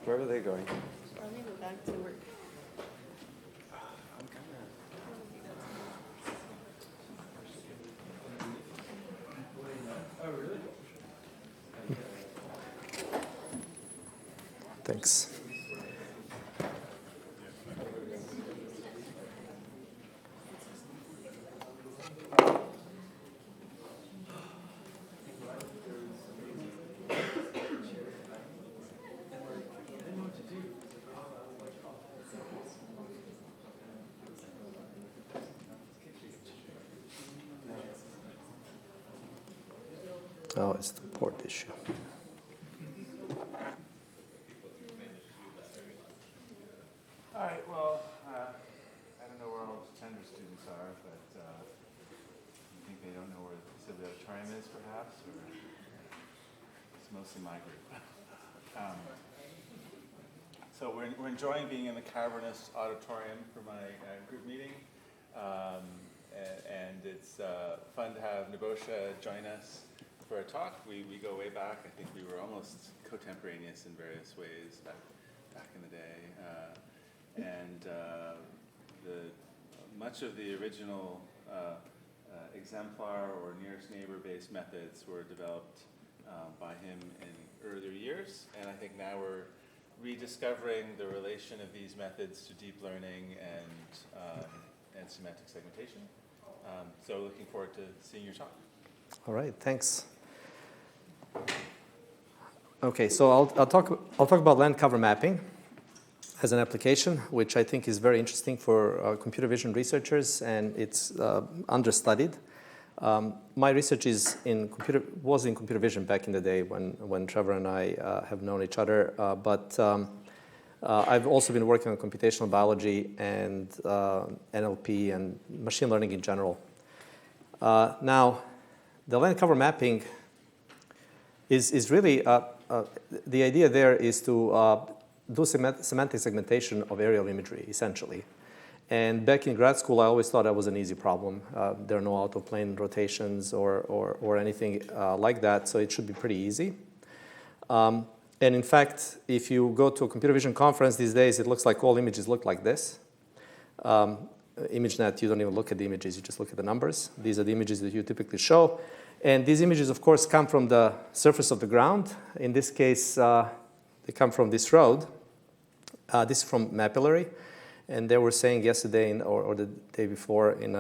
Where are they going? I'm going to go back to work. Thanks. Oh, it's the port issue. All right, well, I don't know where all the tender students are, but I think they don't know where the Sibley auditorium is, perhaps, or it's mostly my group. So we're enjoying being in the cavernous auditorium for my group meeting, and it's fun to have Nebosha join us for a talk. We go way back. I think we were almost contemporaneous in various ways back in the day. Much of the original exemplar or nearest neighbor-based methods were developed by him in earlier years, and I think now we're rediscovering the relation of these methods to deep learning and semantic segmentation. So looking forward to seeing your talk. All right, thanks. Okay, so I'll talk about land cover mapping as an application, which I think is very interesting for computer vision researchers, and it's understudied. My research was in computer vision back in the day when Trevor and I have known each other, but I've also been working on computational biology and NLP and machine learning in general. Now, the land cover mapping is really, the idea there is to do semantic segmentation of aerial imagery, essentially. And back in grad school, I always thought that was an easy problem. There are no out-of-plane rotations or anything like that, so it should be pretty easy. And in fact, if you go to a computer vision conference these days, it looks like all images look like this. ImageNet, you don't even look at the images, you just look at the numbers. These are the images that you typically show. And these images, of course, come from the surface of the ground. In this case, they come from this road. This is from Mapillary. And they were saying yesterday or the day before in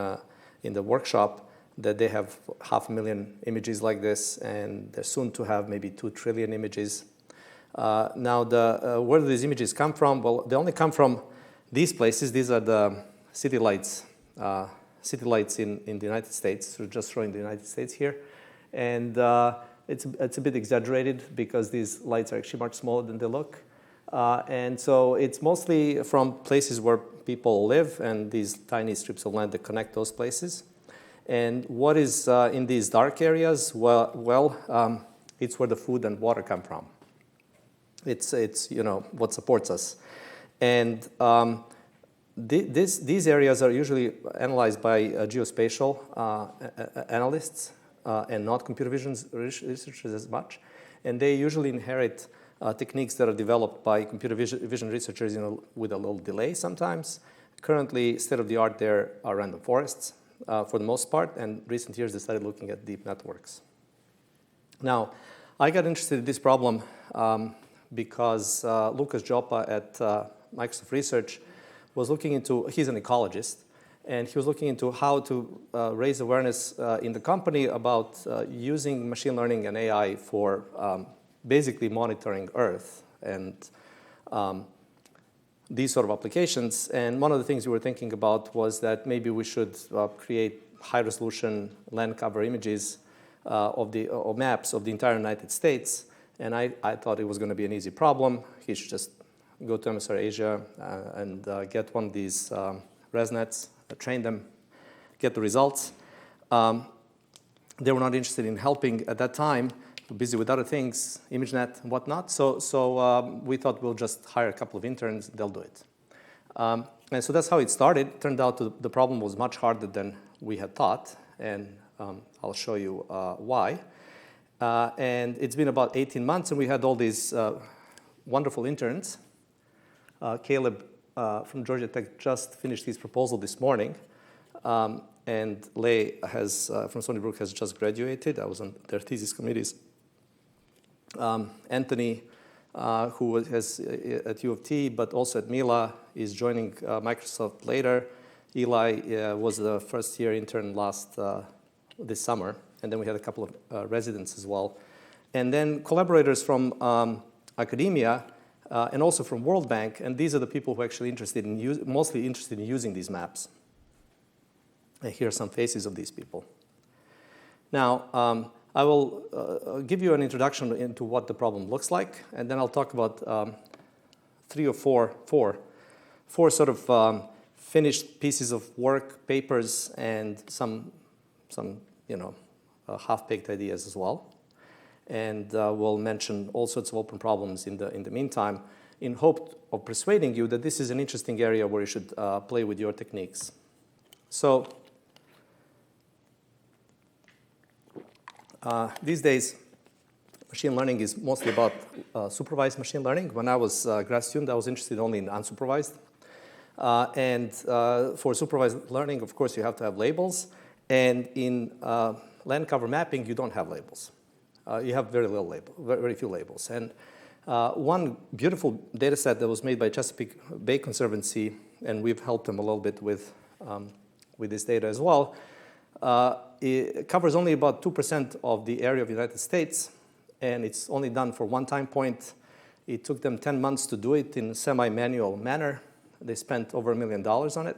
the workshop that they have 500,000 images like this, and they're soon to have maybe 2 trillion images. Now, where do these images come from? Well, they only come from these places. These are the city lights in the United States. We're just showing the United States here. And it's a bit exaggerated because these lights are actually much smaller than they look. And so it's mostly from places where people live and these tiny strips of land that connect those places. And what is in these dark areas? Well, it's where the food and water come from. It's what supports us. And these areas are usually analyzed by geospatial analysts and not computer vision researchers as much. And they usually inherit techniques that are developed by computer vision researchers with a little delay sometimes. Currently, state-of-the-art there are random forests for the most part, and recent years they started looking at deep networks. Now, I got interested in this problem because Lucas Joppa at Microsoft Research was looking into, he's an ecologist, and he was looking into how to raise awareness in the company about using machine learning and AI for basically monitoring Earth. And these sort of applications. And one of the things we were thinking about was that maybe we should create high-resolution land cover images of maps of the entire United States. And I thought it was going to be an easy problem. You should just go to MSR Asia and get one of these ResNets, train them, get the results. They were not interested in helping at that time, busy with other things, ImageNet and whatnot. So we thought we'll just hire a couple of interns, they'll do it. And so that's how it started. Turned out the problem was much harder than we had thought, and I'll show you why. And it's been about 18 months, and we had all these wonderful interns. Caleb from Georgia Tech just finished his proposal this morning. And Lei from Stony Brook has just graduated. I was on their thesis committees. Anthony, who was at U of T, but also at Mila, is joining Microsoft later. Eli was the first-year intern this summer. And then we had a couple of residents as well. And then collaborators from academia and also from World Bank. And these are the people who are actually mostly interested in using these maps. And here are some faces of these people. Now, I will give you an introduction into what the problem looks like, and then I'll talk about four sort of finished pieces of work, papers, and some half-baked ideas as well. And we'll mention all sorts of open problems in the meantime, in hope of persuading you that this is an interesting area where you should play with your techniques. So. These days, machine learning is mostly about supervised machine learning. When I was a grad student, I was interested only in unsupervised. And for supervised learning, of course, you have to have labels. And in land cover mapping, you don't have labels. You have very few labels. And one beautiful data set that was made by Chesapeake Bay Conservancy, and we've helped them a little bit with this data as well, it covers only about 2% of the area of the United States, and it's only done for one time point. It took them 10 months to do it in a semi-manual manner. They spent over $1 million on it.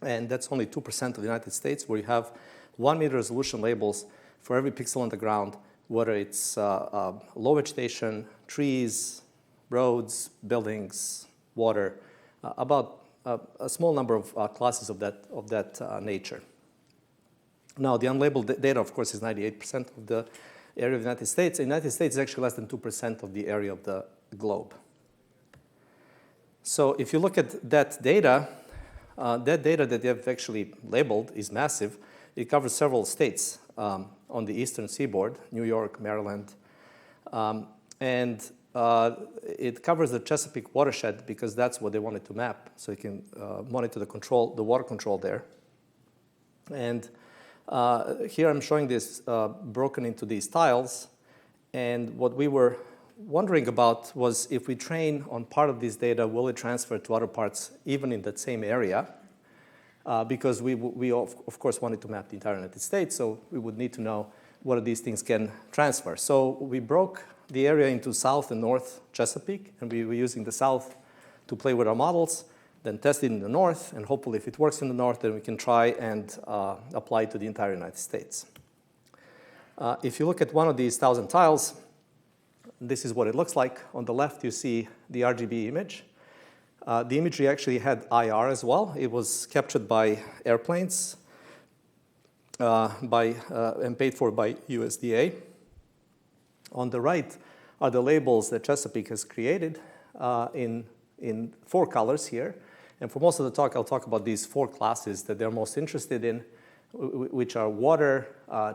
And that's only 2% of the United States, where you have 1 meter resolution labels for every pixel on the ground, whether it's low vegetation, trees, roads, buildings, water, about a small number of classes of that nature. Now, the unlabeled data, of course, is 98% of the area of the United States. The United States is actually less than 2% of the area of the globe. So if you look at that data that they have actually labeled is massive. It covers several states on the eastern seaboard, New York, Maryland. And it covers the Chesapeake watershed because that's what they wanted to map, so you can monitor the water control there. And here I'm showing this broken into these tiles. And what we were wondering about was if we train on part of this data, will it transfer to other parts even in that same area? Because we of course wanted to map the entire United States, so we would need to know whether these things can transfer. So we broke the area into South and North Chesapeake, and we were using the South to play with our models, then test it in the North, and hopefully if it works in the North, then we can try and apply it to the entire United States. If you look at one of these 1,000 tiles, this is what it looks like. On the left, you see the RGB image. The imagery actually had IR as well. It was captured by airplanes and paid for by USDA. On the right are the labels that Chesapeake has created in 4 colors here. And for most of the talk, I'll talk about these 4 classes that they're most interested in, which are water,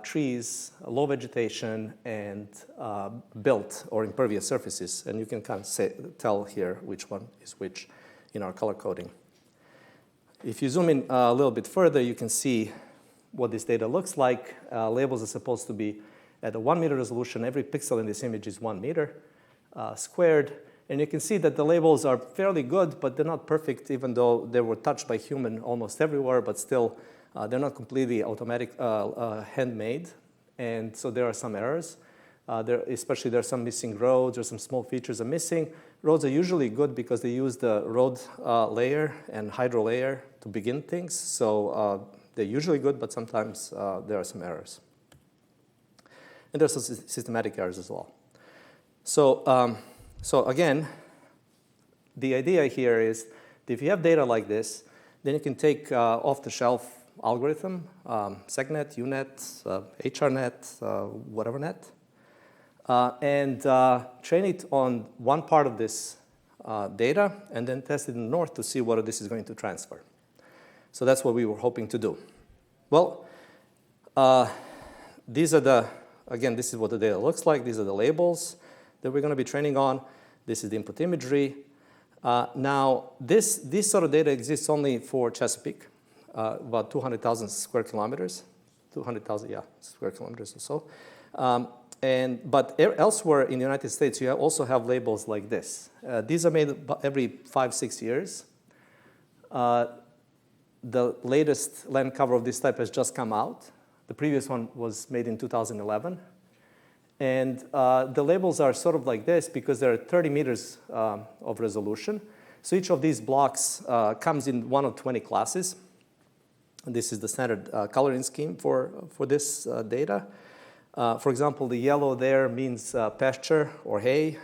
trees, low vegetation, and built or impervious surfaces. And you can kind of tell here which one is which in our color coding. If you zoom in a little bit further, you can see what this data looks like. Labels are supposed to be at a 1 meter resolution. Every pixel in this image is 1 meter squared. And you can see that the labels are fairly good, but they're not perfect, even though they were touched by human almost everywhere, but still they're not completely automatic, handmade. And so there are some errors. Especially there are some missing roads or some small features are missing. Roads are usually good because they use the road layer and hydro layer to begin things. So they're usually good, but sometimes there are some errors. And there's some systematic errors as well. So, so again, the idea here is that if you have data like this, then you can take off-the-shelf algorithm, SegNet, UNet, HRNet, whatever net, and train it on one part of this data and then test it in the north to see whether this is going to transfer. So that's what we were hoping to do. Well, these are the, again, this is what the data looks like. These are the labels that we're going to be training on. This is the input imagery. Now, this sort of data exists only for Chesapeake, about 200,000 square kilometers, 200,000, yeah, square kilometers or so. But elsewhere in the United States, you also have labels like this. These are made every 5-6 years. The latest land cover of this type has just come out. The previous one was made in 2011. And the labels are sort of like this because there are 30 meters of resolution. So each of these blocks comes in one of 20 classes. And this is the standard coloring scheme for this data. For example, the yellow there means pasture or hay.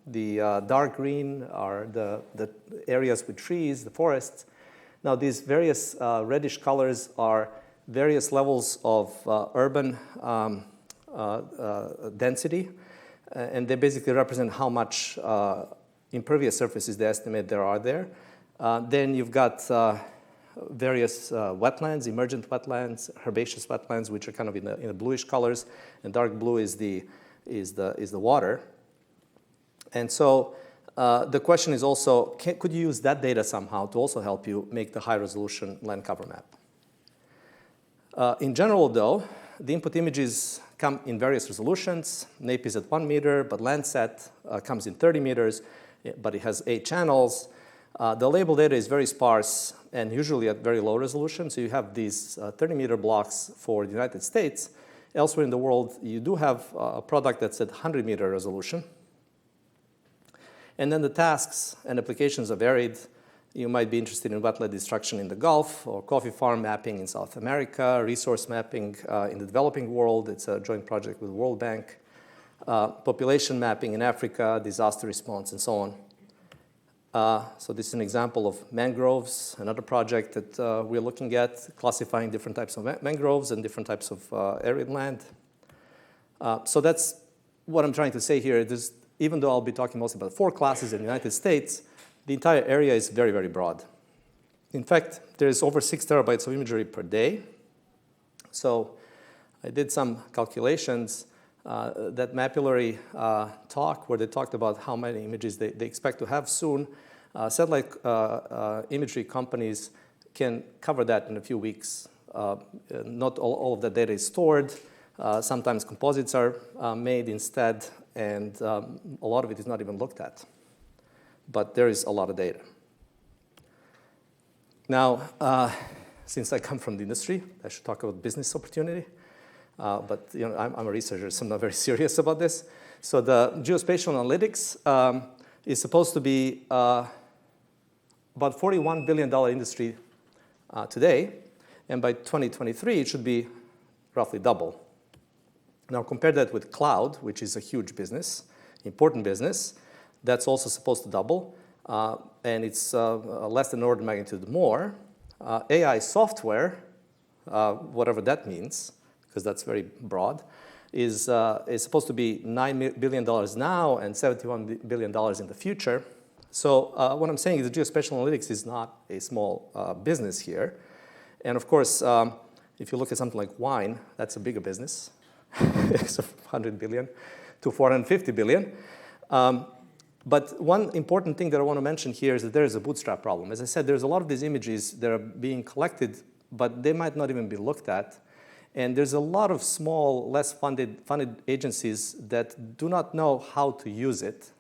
The dark green are the areas with trees, the forests. Now, these various reddish colors are various levels of urban density, and they basically represent how much impervious surfaces they estimate there are there. Then you've got various wetlands, emergent wetlands, herbaceous wetlands, which are kind of in the bluish colors, and dark blue is the water. And so the question is also, could you use that data somehow to also help you make the high-resolution land cover map? In general, though, the input images come in various resolutions. NAPE is at 1 meter, but Landsat comes in 30 meters, but it has 8 channels. The label data is very sparse and usually at very low resolution. So you have these 30-meter blocks for the United States. Elsewhere in the world, you do have a product that's at 100-meter resolution. And then the tasks and applications are varied. You might be interested in wetland destruction in the Gulf or coffee farm mapping in South America, resource mapping in the developing world. It's a joint project with the World Bank. Population mapping in Africa, disaster response, and so on. So this is an example of mangroves, another project that we're looking at, classifying different types of mangroves and different types of arid land. So that's what I'm trying to say here. Even though I'll be talking mostly about 4 classes in the United States, the entire area is very, very broad. In fact, there's over 6 terabytes of imagery per day. So I did some calculations. That Mapillary talk, where they talked about how many images they expect to have soon, satellite imagery companies can cover that in a few weeks. Not all of that data is stored. Sometimes composites are made instead, and a lot of it is not even looked at. But there is a lot of data. Now, since I come from the industry, I should talk about business opportunity. But I'm a researcher, so I'm not very serious about this. So the geospatial analytics is supposed to be about $41 billion industry today. And by 2023, it should be roughly double. Now, compare that with cloud, which is a huge business, important business. That's also supposed to double. And it's less than an order of magnitude more. AI software, whatever that means, because that's very broad, is supposed to be $9 billion now and $71 billion in the future. So what I'm saying is that geospatial analytics is not a small business here. And of course, if you look at something like wine, that's a bigger business. It's 100 billion to 450 billion. But one important thing that I want to mention here is that there is a bootstrap problem. As I said, there's a lot of these images that are being collected, but they might not even be looked at. And there's a lot of small, less funded agencies that do not know how to use it.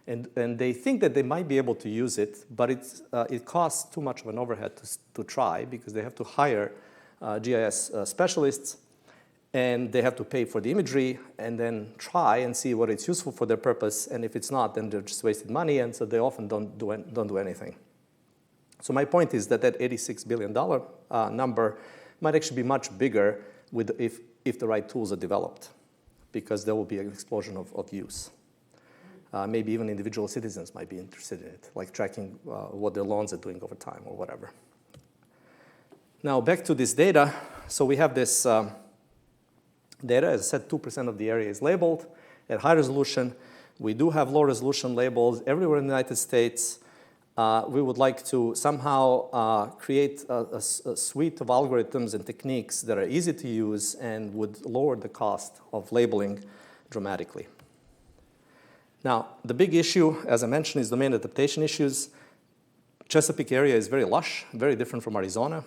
And they think that they might be able to use it, but it costs too much of an overhead to try because they have to hire GIS specialists. and they have to pay for the imagery and then try and see what it's useful for their purpose. And if it's not, then they're just wasting money, and so they often don't do anything. So my point is that that $86 billion number might actually be much bigger if the right tools are developed, because there will be an explosion of use. Maybe even individual citizens might be interested in it, like tracking what their loans are doing over time or whatever. Now back to this data. So we have this data. As I said, 2% of the area is labeled at high resolution. We do have low resolution labels everywhere in the United States. We would like to somehow create a suite of algorithms and techniques that are easy to use and would lower the cost of labeling dramatically. Now, the big issue, as I mentioned, is domain adaptation issues. Chesapeake area is very lush, very different from Arizona.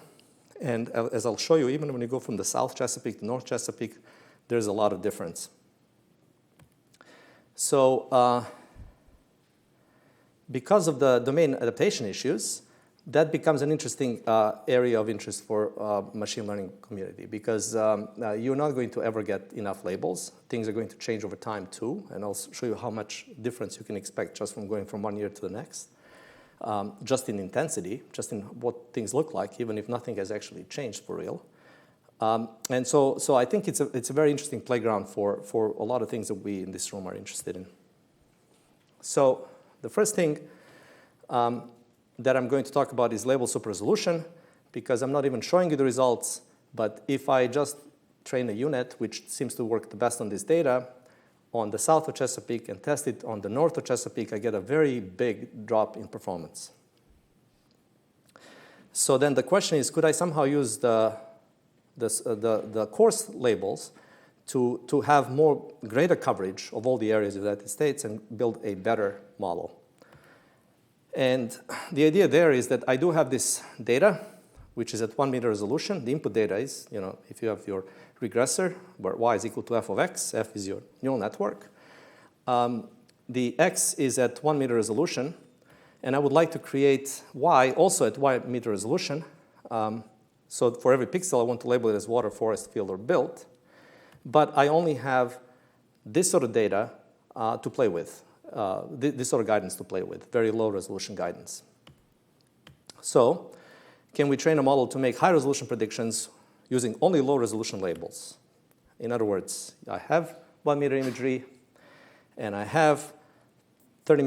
And as I'll show you, even when you go from the South Chesapeake to North Chesapeake, there's a lot of difference. So because of the domain adaptation issues, that becomes an interesting area of interest for machine learning community, because you're not going to ever get enough labels. Things are going to change over time too, and I'll show you how much difference you can expect just from going from one year to the next. Just in intensity, just in what things look like, even if nothing has actually changed for real. And so I think it's a very interesting playground for a lot of things that we in this room are interested in. So the first thing that I'm going to talk about is label super resolution, because I'm not even showing you the results, but if I just train a UNet, which seems to work the best on this data, on the south of Chesapeake and test it on the north of Chesapeake, I get a very big drop in performance. So then the question is, could I somehow use the coarse labels to have greater coverage of all the areas of the United States and build a better model? And the idea there is that I do have this data, which is at 1 meter resolution. The input data is, if you have your regressor, where y is equal to f of x, f is your neural network. The x is at 1 meter resolution, and I would like to create y also at 1 meter resolution. So for every pixel, I want to label it as water, forest, field, or built. But I only have this sort of data to play with, this sort of guidance to play with, very low resolution guidance. So can we train a model to make high resolution predictions using only low resolution labels? In other words, I have 1 meter imagery, and I have 30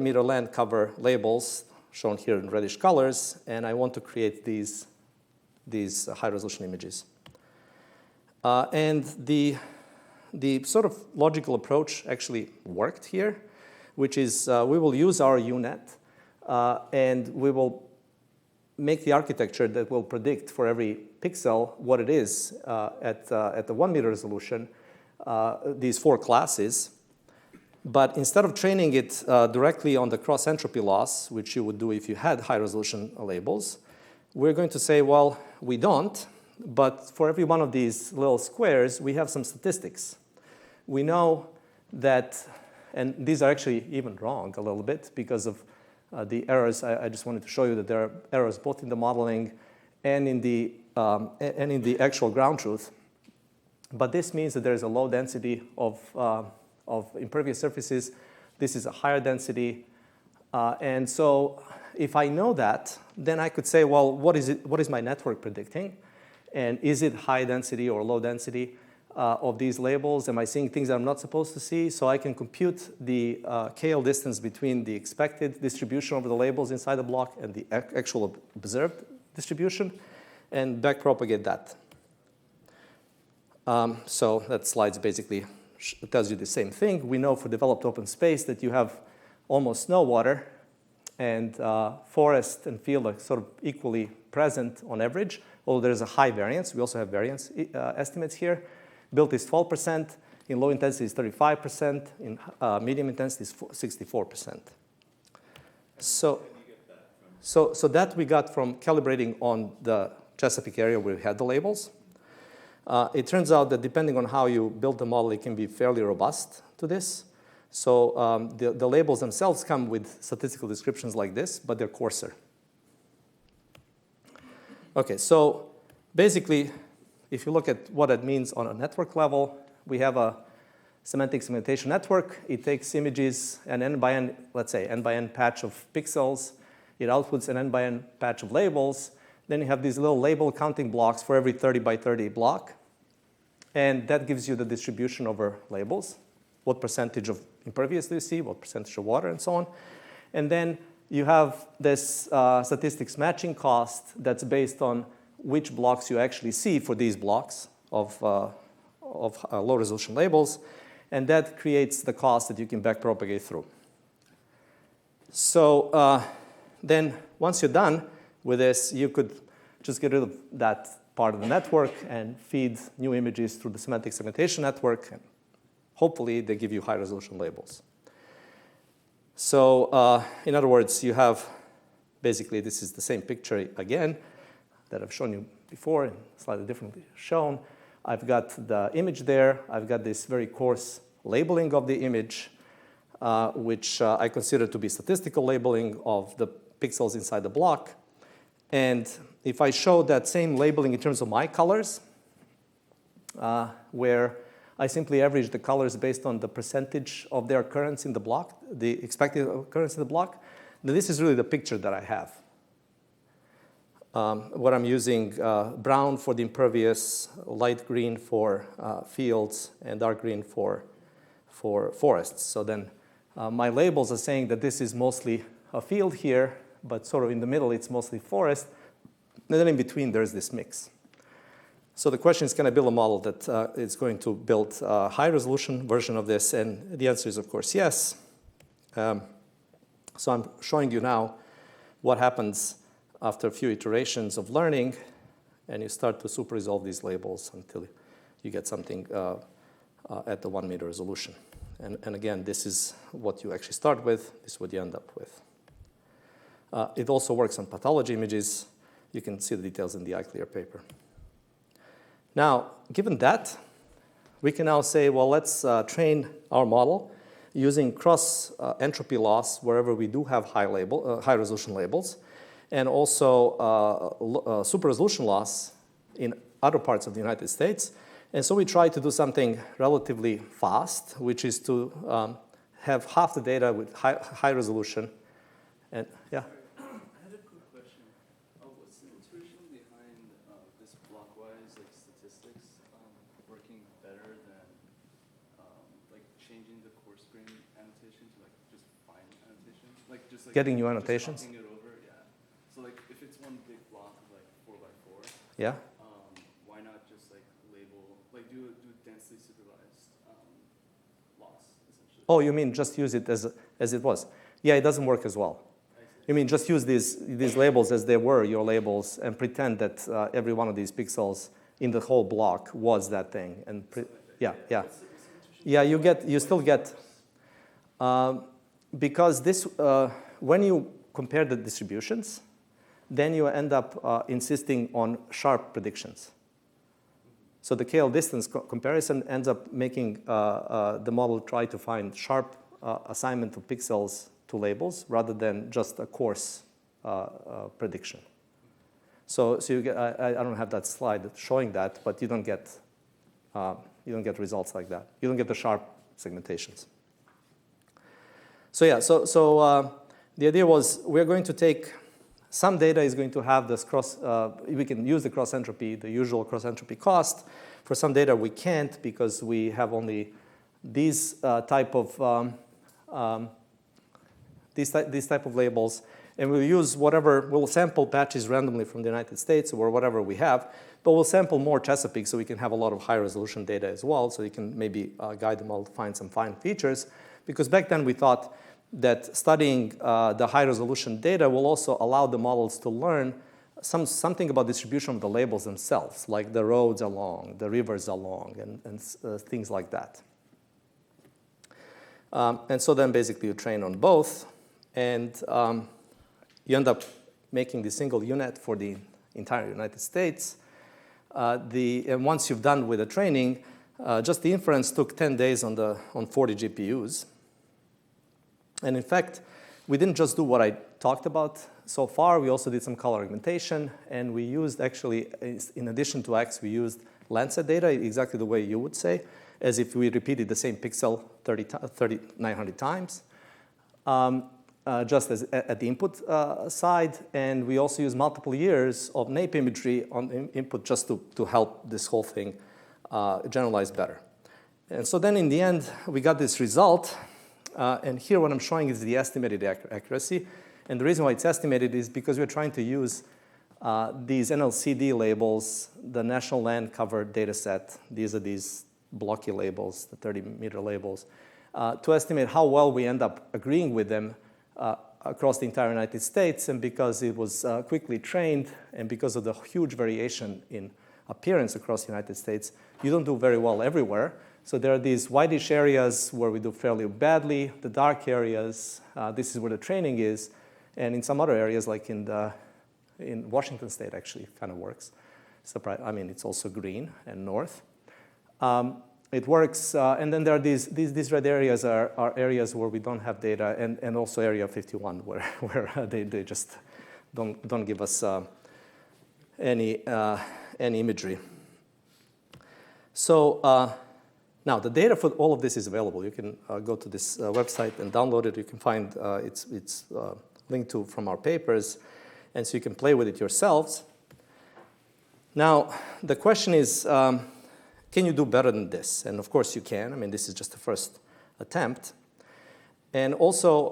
meter land cover labels shown here in reddish colors, and I want to create these high resolution images. And the sort of logical approach actually worked here, which is we will use our UNet, and we will make the architecture that will predict for every pixel what it is at the 1 meter resolution, these 4 classes. But instead of training it directly on the cross entropy loss, which you would do if you had high resolution labels, we're going to say, well, we don't, but for every one of these little squares, we have some statistics. We know that, and these are actually even wrong a little bit because of the errors. I just wanted to show you that there are errors both in the modeling and in the actual ground truth. But this means that there is a low density of impervious surfaces. This is a higher density. And so if I know that, then I could say, well, what is my network predicting? And is it high density or low density of these labels? Am I seeing things that I'm not supposed to see? So I can compute the KL distance between the expected distribution of the labels inside the block and the actual observed distribution and backpropagate that. So that slide basically tells you the same thing. We know for developed open space that you have almost no water, and forest and field are sort of equally present on average, although there's a high variance. We also have variance estimates here. Built is 12%, in low intensity is 35%, in medium intensity is 64%. So that we got from calibrating on the Chesapeake area where we had the labels. It turns out that depending on how you build the model, it can be fairly robust to this. So the labels themselves come with statistical descriptions like this, but they're coarser. Okay, so basically, if you look at what it means on a network level, we have a semantic segmentation network. It takes images, an n by n, let's say, n by n patch of pixels. It outputs an n by n patch of labels. Then you have these little label counting blocks for every 30 by 30 block. And that gives you the distribution over labels. What percentage of impervious do you see? What percentage of water, and so on. And then you have this statistics matching cost that's based on which blocks you actually see for these blocks of low-resolution labels. And that creates the cost that you can backpropagate through. So then once you're done with this, you could just get rid of that part of the network and feed new images through the semantic segmentation network. And hopefully, they give you high-resolution labels. So in other words, you have basically, this is the same picture again that I've shown you before, and slightly differently shown. I've got the image there. I've got this very coarse labeling of the image, which I consider to be statistical labeling of the pixels inside the block. And if I show that same labeling in terms of my colors, where I simply average the colors based on the percentage of their occurrence in the block, the expected occurrence in the block, then this is really the picture that I have. What I'm using, brown for the impervious, light green for fields, and dark green for forests. So then my labels are saying that this is mostly a field here, but sort of in the middle it's mostly forest. And then in between there's this mix. So the question is, can I build a model that is going to build a high-resolution version of this? And the answer is, of course, yes. So I'm showing you now what happens after a few iterations of learning, and you start to super resolve these labels until you get something at the 1 meter resolution. And again, this is what you actually start with. This is what you end up with. It also works on pathology images. You can see the details in the iClear paper. Now, given that, we can now say, well, let's train our model using cross entropy loss wherever we do have high resolution labels, and also super resolution loss in other parts of the United States. And so we try to do something relatively fast, which is to have half the data with high resolution. And yeah. I had a quick question. What's the intuition behind this blockwise statistics working better than like changing the coarse grain annotation to just fine annotation? Just getting new annotations? Just it over, yeah. So if it's one big block of 4x4, yeah. Why not just label, do densely supervised loss essentially? Oh, you mean just use it as it was? Yeah, it doesn't work as well. You mean just use these labels as they were your labels and pretend that every one of these pixels in the whole block was that thing. And you still get because this when you compare the distributions, then you end up insisting on sharp predictions. So the KL distance comparison ends up making the model try to find sharp assignment of pixels to labels rather than just a coarse prediction. So you get, I don't have that slide showing that, but you don't get results like that. You don't get the sharp segmentations. So yeah, so the idea was we're going to take some data is going to have this we can use the cross entropy, the usual cross entropy cost. For some data we can't because we have only these type of these type of labels, and we'll use we'll sample patches randomly from the United States or whatever we have, but we'll sample more Chesapeake so we can have a lot of high resolution data as well, so you can maybe guide the model to find some fine features, because back then we thought that studying the high resolution data will also allow the models to learn something about distribution of the labels themselves, like the roads are long, the rivers are long, and things like that. And so then basically you train on both, and you end up making the single unit for the entire United States. And once you've done with the training, just the inference took 10 days on 40 GPUs. And in fact, we didn't just do what I talked about so far. We also did some color augmentation, and we used actually, in addition to X, we used Landsat data exactly the way you would say, as if we repeated the same pixel 3,900 times, just as at the input side. And we also use multiple years of NAPE imagery on input just to help this whole thing generalize better. And so then in the end, we got this result. And here what I'm showing is the estimated accuracy. And the reason why it's estimated is because we're trying to use these NLCD labels, the National Land Cover data set. These are these blocky labels, the 30-meter labels, to estimate how well we end up agreeing with them across the entire United States. And because it was quickly trained and because of the huge variation in appearance across the United States, you don't do very well everywhere. So there are these whitish areas where we do fairly badly, the dark areas, this is where the training is, and in some other areas, like in Washington State, actually kind of works. I mean, it's also green and north. It works, and then there are these red areas are areas where we don't have data, and also Area 51, where they just don't give us any imagery. So now the data for all of this is available. You can go to this website and download it. You can find it's linked to from our papers, and so you can play with it yourselves. Now the question is, can you do better than this? And of course you can. I mean, this is just the first attempt. And also,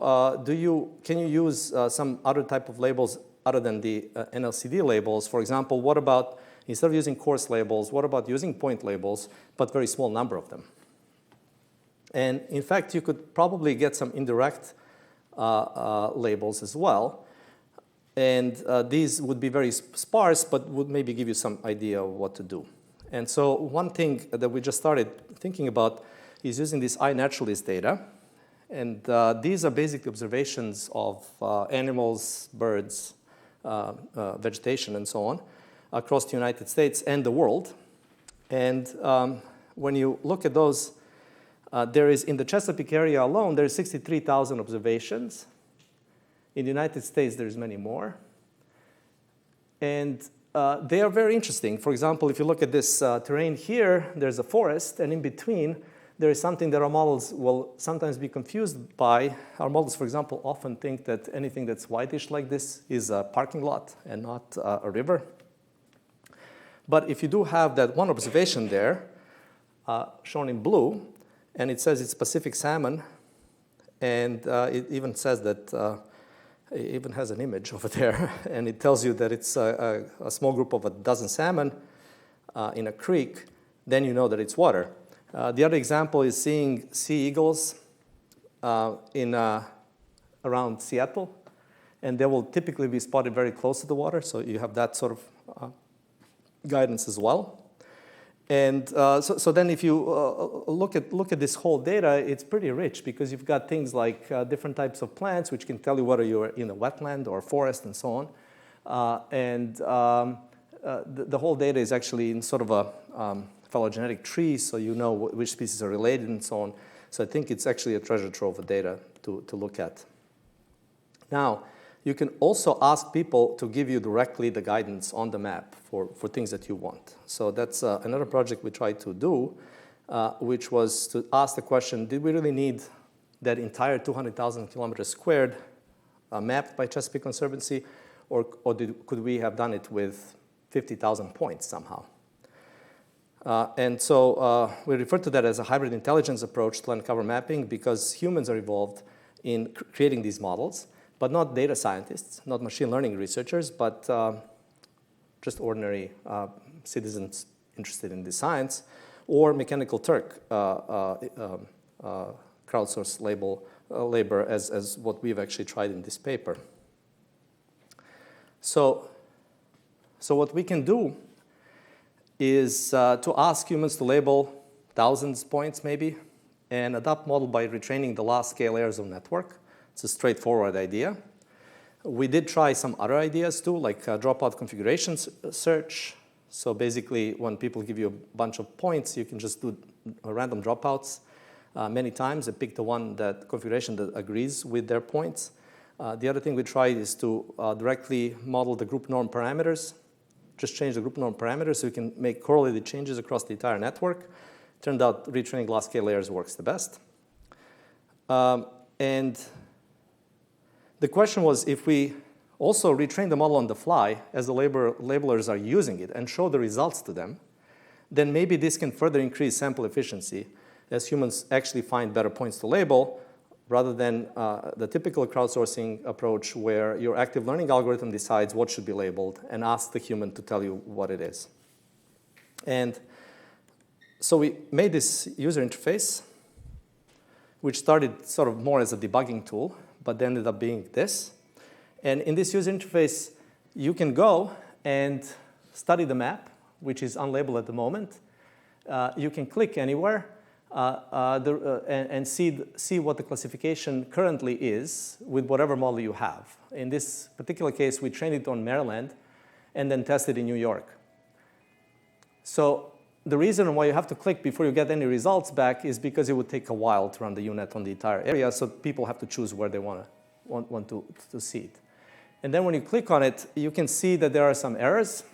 can you use some other type of labels other than the NLCD labels? For example, what about, instead of using coarse labels, what about using point labels, but very small number of them? And in fact, you could probably get some indirect labels as well. And these would be very sparse, but would maybe give you some idea of what to do. And so one thing that we just started thinking about is using this iNaturalist data. And these are basically observations of animals, birds, vegetation, and so on, across the United States and the world. And when you look at those, there is, in the Chesapeake area alone, there is 63,000 observations. In the United States, there's many more. And they are very interesting. For example, if you look at this terrain here, there's a forest, and in between, there is something that our models will sometimes be confused by. Our models, for example, often think that anything that's whitish like this is a parking lot and not a river. But if you do have that one observation there, shown in blue, and it says it's Pacific salmon, and it even says that it even has an image over there, and it tells you that it's a small group of a dozen salmon in a creek, then you know that it's water. The other example is seeing sea eagles around Seattle, and they will typically be spotted very close to the water, so you have that sort of guidance as well. And so then if you look at this whole data, it's pretty rich because you've got things like different types of plants, which can tell you whether you're in a wetland or a forest and so on. The whole data is actually in sort of a phylogenetic tree, so you know which species are related and so on. So I think it's actually a treasure trove of data to look at. Now, you can also ask people to give you directly the guidance on the map for things that you want. So that's another project we tried to do, which was to ask the question, did we really need that entire 200,000 kilometers squared mapped by Chesapeake Conservancy, or could we have done it with 50,000 points somehow? And so we refer to that as a hybrid intelligence approach to land cover mapping because humans are involved in creating these models, but not data scientists, not machine learning researchers, but just ordinary citizens interested in the science, or Mechanical Turk crowdsourced labor as what we've actually tried in this paper. So what we can do is to ask humans to label thousands of points maybe, and adopt model by retraining the last scale layers of network. It's a straightforward idea. We did try some other ideas too, like dropout configuration search. So basically, when people give you a bunch of points, you can just do random dropouts many times and pick the one that configuration that agrees with their points. The other thing we tried is to directly model the group norm parameters just change the group norm parameters so you can make correlated changes across the entire network. Turned out retraining glass scale layers works the best. And the question was, if we also retrain the model on the fly as the labelers are using it and show the results to them, then maybe this can further increase sample efficiency as humans actually find better points to label rather than the typical crowdsourcing approach where your active learning algorithm decides what should be labeled and asks the human to tell you what it is. And so we made this user interface, which started sort of more as a debugging tool, but then ended up being this. And in this user interface, you can go and study the map, which is unlabeled at the moment. You can click anywhere and see what the classification currently is with whatever model you have. In this particular case, we trained it on Maryland and then tested in New York. So the reason why you have to click before you get any results back is because it would take a while to run the UNet on the entire area, so people have to choose where they want to see it. And then when you click on it, you can see that there are some errors.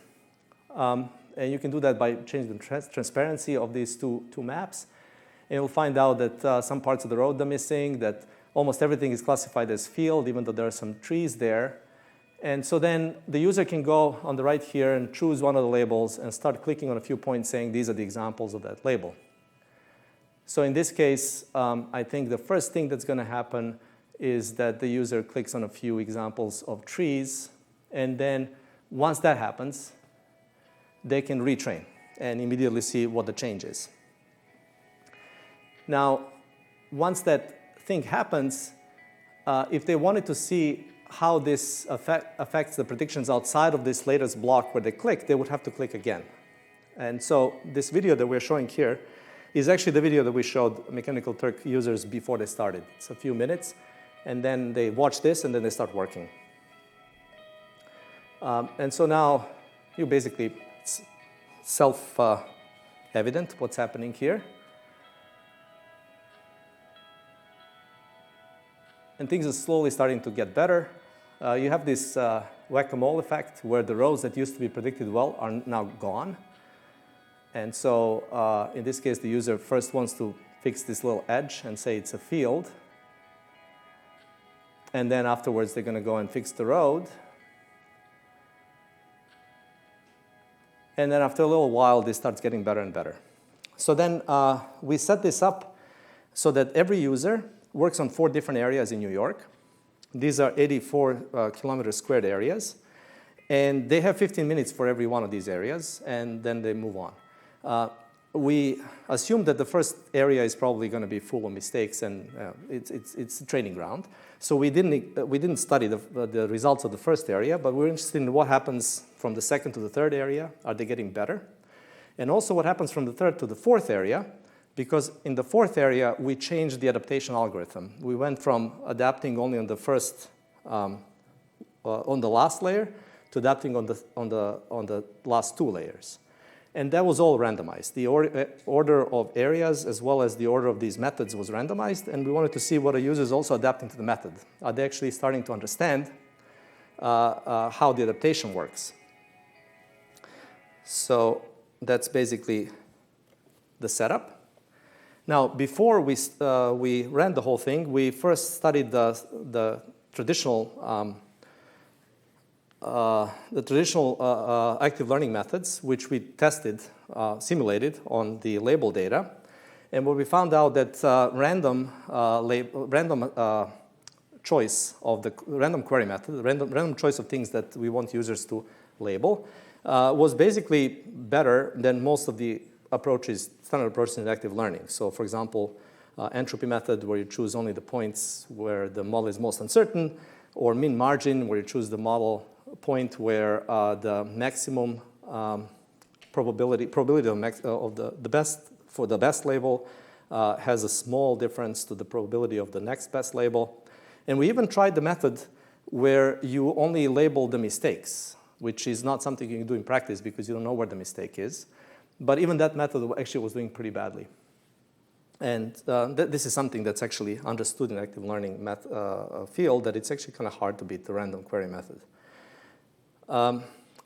And you can do that by changing the transparency of these two maps. And you'll find out that some parts of the road are missing, that almost everything is classified as field, even though there are some trees there. And so then the user can go on the right here and choose one of the labels and start clicking on a few points saying these are the examples of that label. So in this case, I think the first thing that's going to happen is that the user clicks on a few examples of trees. And then once that happens, they can retrain and immediately see what the change is. Now, once that thing happens, if they wanted to see how this affects the predictions outside of this latest block where they click, they would have to click again. And so this video that we're showing here is actually the video that we showed Mechanical Turk users before they started. It's a few minutes, and then they watch this, and then they start working. And so now you basically, it's self-evident what's happening here. And things are slowly starting to get better. You have this whack-a-mole effect where the rows that used to be predicted well are now gone. And so in this case, the user first wants to fix this little edge and say it's a field. And then afterwards, they're going to go and fix the road. And then after a little while, this starts getting better and better. So then we set this up so that every user works on 4 different areas in New York. These are 84 kilometer squared areas. And they have 15 minutes for every one of these areas, and then they move on. We assume that the first area is probably going to be full of mistakes, and it's a training ground. So we didn't study the results of the first area, but we're interested in what happens from the second to the third area. Are they getting better? And also what happens from the third to the fourth area, because in the fourth area, we changed the adaptation algorithm. We went from adapting only on the first, on the last layer, to adapting on the last 2 layers. And that was all randomized. The order of areas as well as the order of these methods was randomized, and we wanted to see what a user is also adapting to the method. Are they actually starting to understand how the adaptation works? So that's basically the setup. Now, before we ran the whole thing, we first studied the traditional active learning methods, which we tested, simulated on the label data. And what we found out that random choice of the random query method, random choice of things that we want users to label, was basically better than most of the standard approaches in active learning. So for example, entropy method, where you choose only the points where the model is most uncertain, or min margin, where you choose the model point where the maximum probability of the best for the best label has a small difference to the probability of the next best label. And we even tried the method where you only label the mistakes, which is not something you can do in practice because you don't know where the mistake is. But even that method actually was doing pretty badly. And this is something that's actually understood in active learning field, that it's actually kind of hard to beat the random query method.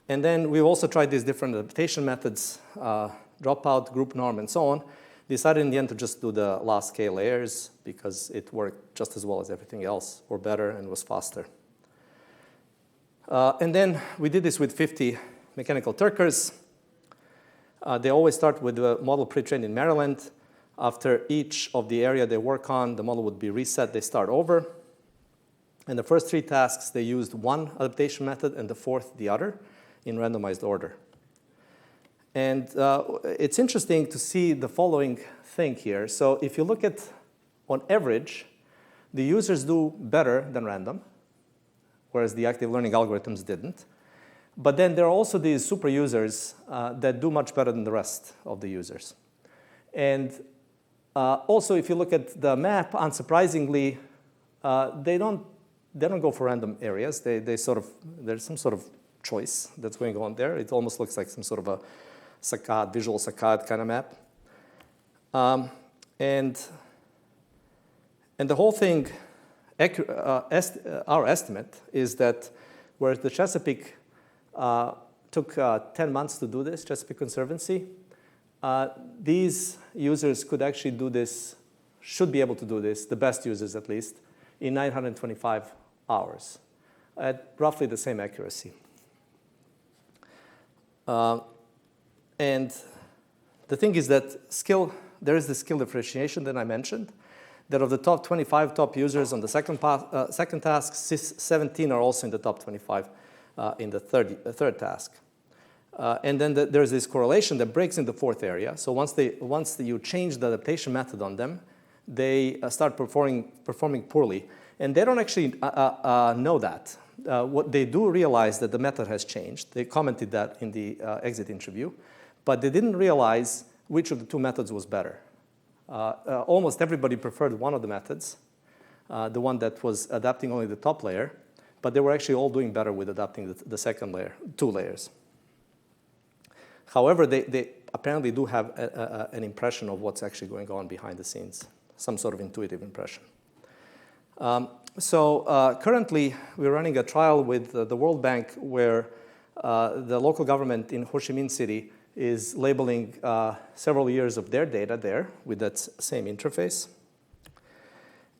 And then we've also tried these different adaptation methods, dropout, group norm, and so on. Decided in the end to just do the last k layers because it worked just as well as everything else, or better, and was faster. And then we did this with 50 mechanical Turkers. They always start with the model pre-trained in Maryland. After each of the area they work on, the model would be reset. They start over. And the first 3 tasks, they used one adaptation method, and the fourth, the other, in randomized order. And it's interesting to see the following thing here. So if you look at, on average, the users do better than random, whereas the active learning algorithms didn't. But then there are also these super users that do much better than the rest of the users. And also, if you look at the map, unsurprisingly, they don't go for random areas. There's some sort of choice that's going on there. It almost looks like some sort of a saccade, visual saccade kind of map. And the whole thing, our estimate is that whereas the Chesapeake took 10 months to do this, Chesapeake Conservancy, these users could actually do this, should be able to do this, the best users at least, in 925 hours at roughly the same accuracy. And the thing is that there is the skill differentiation that I mentioned, that of the top 25 top users on the second task, 17 are also in the top 25 in the third task. And then there's this correlation that breaks in the fourth area. So once you change the adaptation method on them, they start performing poorly. And they don't actually know that. What they do realize that the method has changed. They commented that in the exit interview. But they didn't realize which of the 2 methods was better. Almost everybody preferred one of the methods, the one that was adapting only the top layer. But they were actually all doing better with adapting the second layer, 2 layers. However, they apparently do have an impression of what's actually going on behind the scenes, some sort of intuitive impression. Currently, we're running a trial with the World Bank where the local government in Ho Chi Minh City is labeling several years of their data there with that same interface.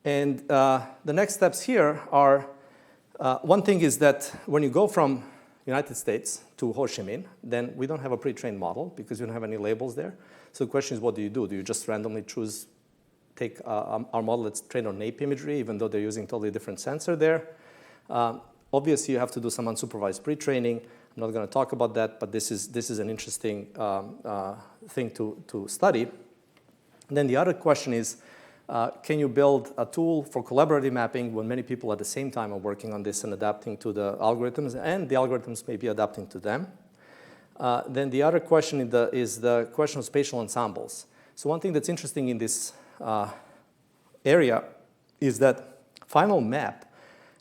And the next steps here are, one thing is that when you go from United States to Ho Chi Minh, then we don't have a pre-trained model because we don't have any labels there. So the question is, what do you do? Do you just randomly take our model that's trained on nape imagery, even though they're using totally different sensor there? Obviously, you have to do some unsupervised pre-training. I'm not going to talk about that, but this is an interesting thing to study. And then the other question is, can you build a tool for collaborative mapping when many people at the same time are working on this and adapting to the algorithms, and the algorithms may be adapting to them? Then the other question is the question of spatial ensembles. So one thing that's interesting in this area is that final map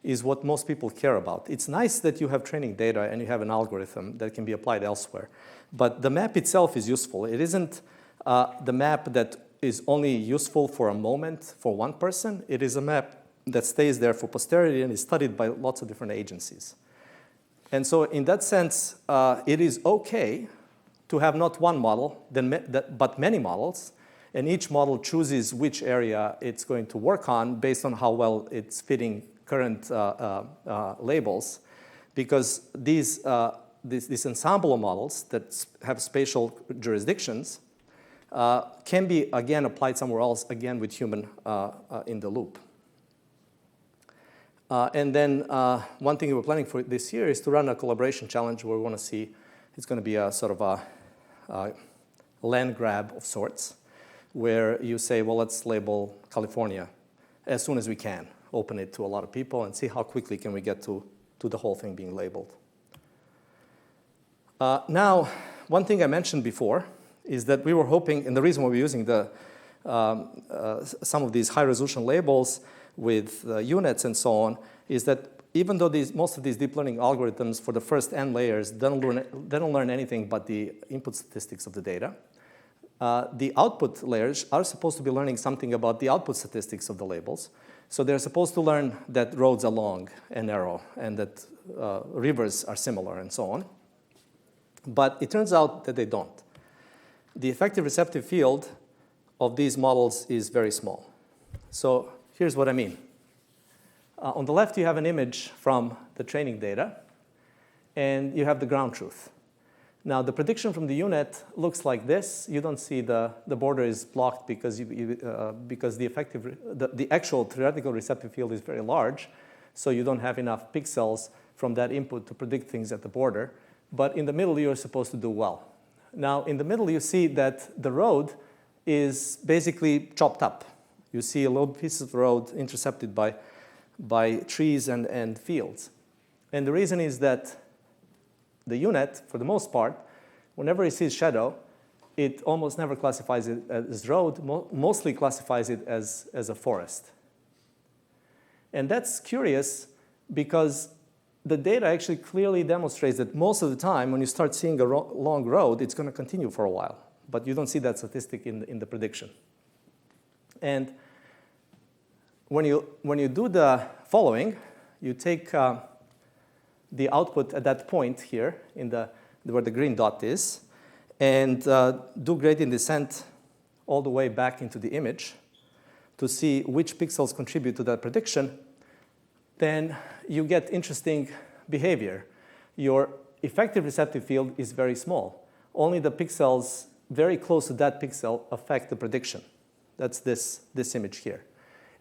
is what most people care about. It's nice that you have training data and you have an algorithm that can be applied elsewhere. But the map itself is useful. It isn't the map that is only useful for a moment for one person. It is a map that stays there for posterity and is studied by lots of different agencies. And so in that sense, it is OK to have not one model, but many models. And each model chooses which area it's going to work on based on how well it's fitting current labels. Because these ensemble of models that have spatial jurisdictions can be, again, applied somewhere else, again, with human in the loop. And then one thing we're planning for this year is to run a collaboration challenge where we want to see, it's going to be a sort of a land grab of sorts, where you say, well, let's label California as soon as we can, open it to a lot of people, and see how quickly can we get to the whole thing being labeled. Now, one thing I mentioned before is that we were hoping, and the reason why we're using some of these high-resolution labels with units and so on, is that even though most of these deep learning algorithms for the first n layers don't learn anything but the input statistics of the data, the output layers are supposed to be learning something about the output statistics of the labels. So they're supposed to learn that roads are long and narrow and that rivers are similar and so on. But it turns out that they don't. The effective receptive field of these models is very small. So here's what I mean. On the left, you have an image from the training data, and you have the ground truth. Now, the prediction from the unit looks like this. You don't see the border is blocked because, because the actual theoretical receptive field is very large, so you don't have enough pixels from that input to predict things at the border. But in the middle, you're supposed to do well. Now, in the middle, you see that the road is basically chopped up. You see a little piece of road intercepted by trees and fields. And the reason is that the unit, for the most part, whenever it sees shadow, it almost never classifies it as road, mostly classifies it as a forest. And that's curious because the data actually clearly demonstrates that most of the time when you start seeing a long road, it's going to continue for a while. But you don't see that statistic in the prediction. And when you do the following, you take the output at that point here where the green dot is, and do gradient descent all the way back into the image to see which pixels contribute to that prediction, then you get interesting behavior. Your effective receptive field is very small. Only the pixels very close to that pixel affect the prediction. That's this image here.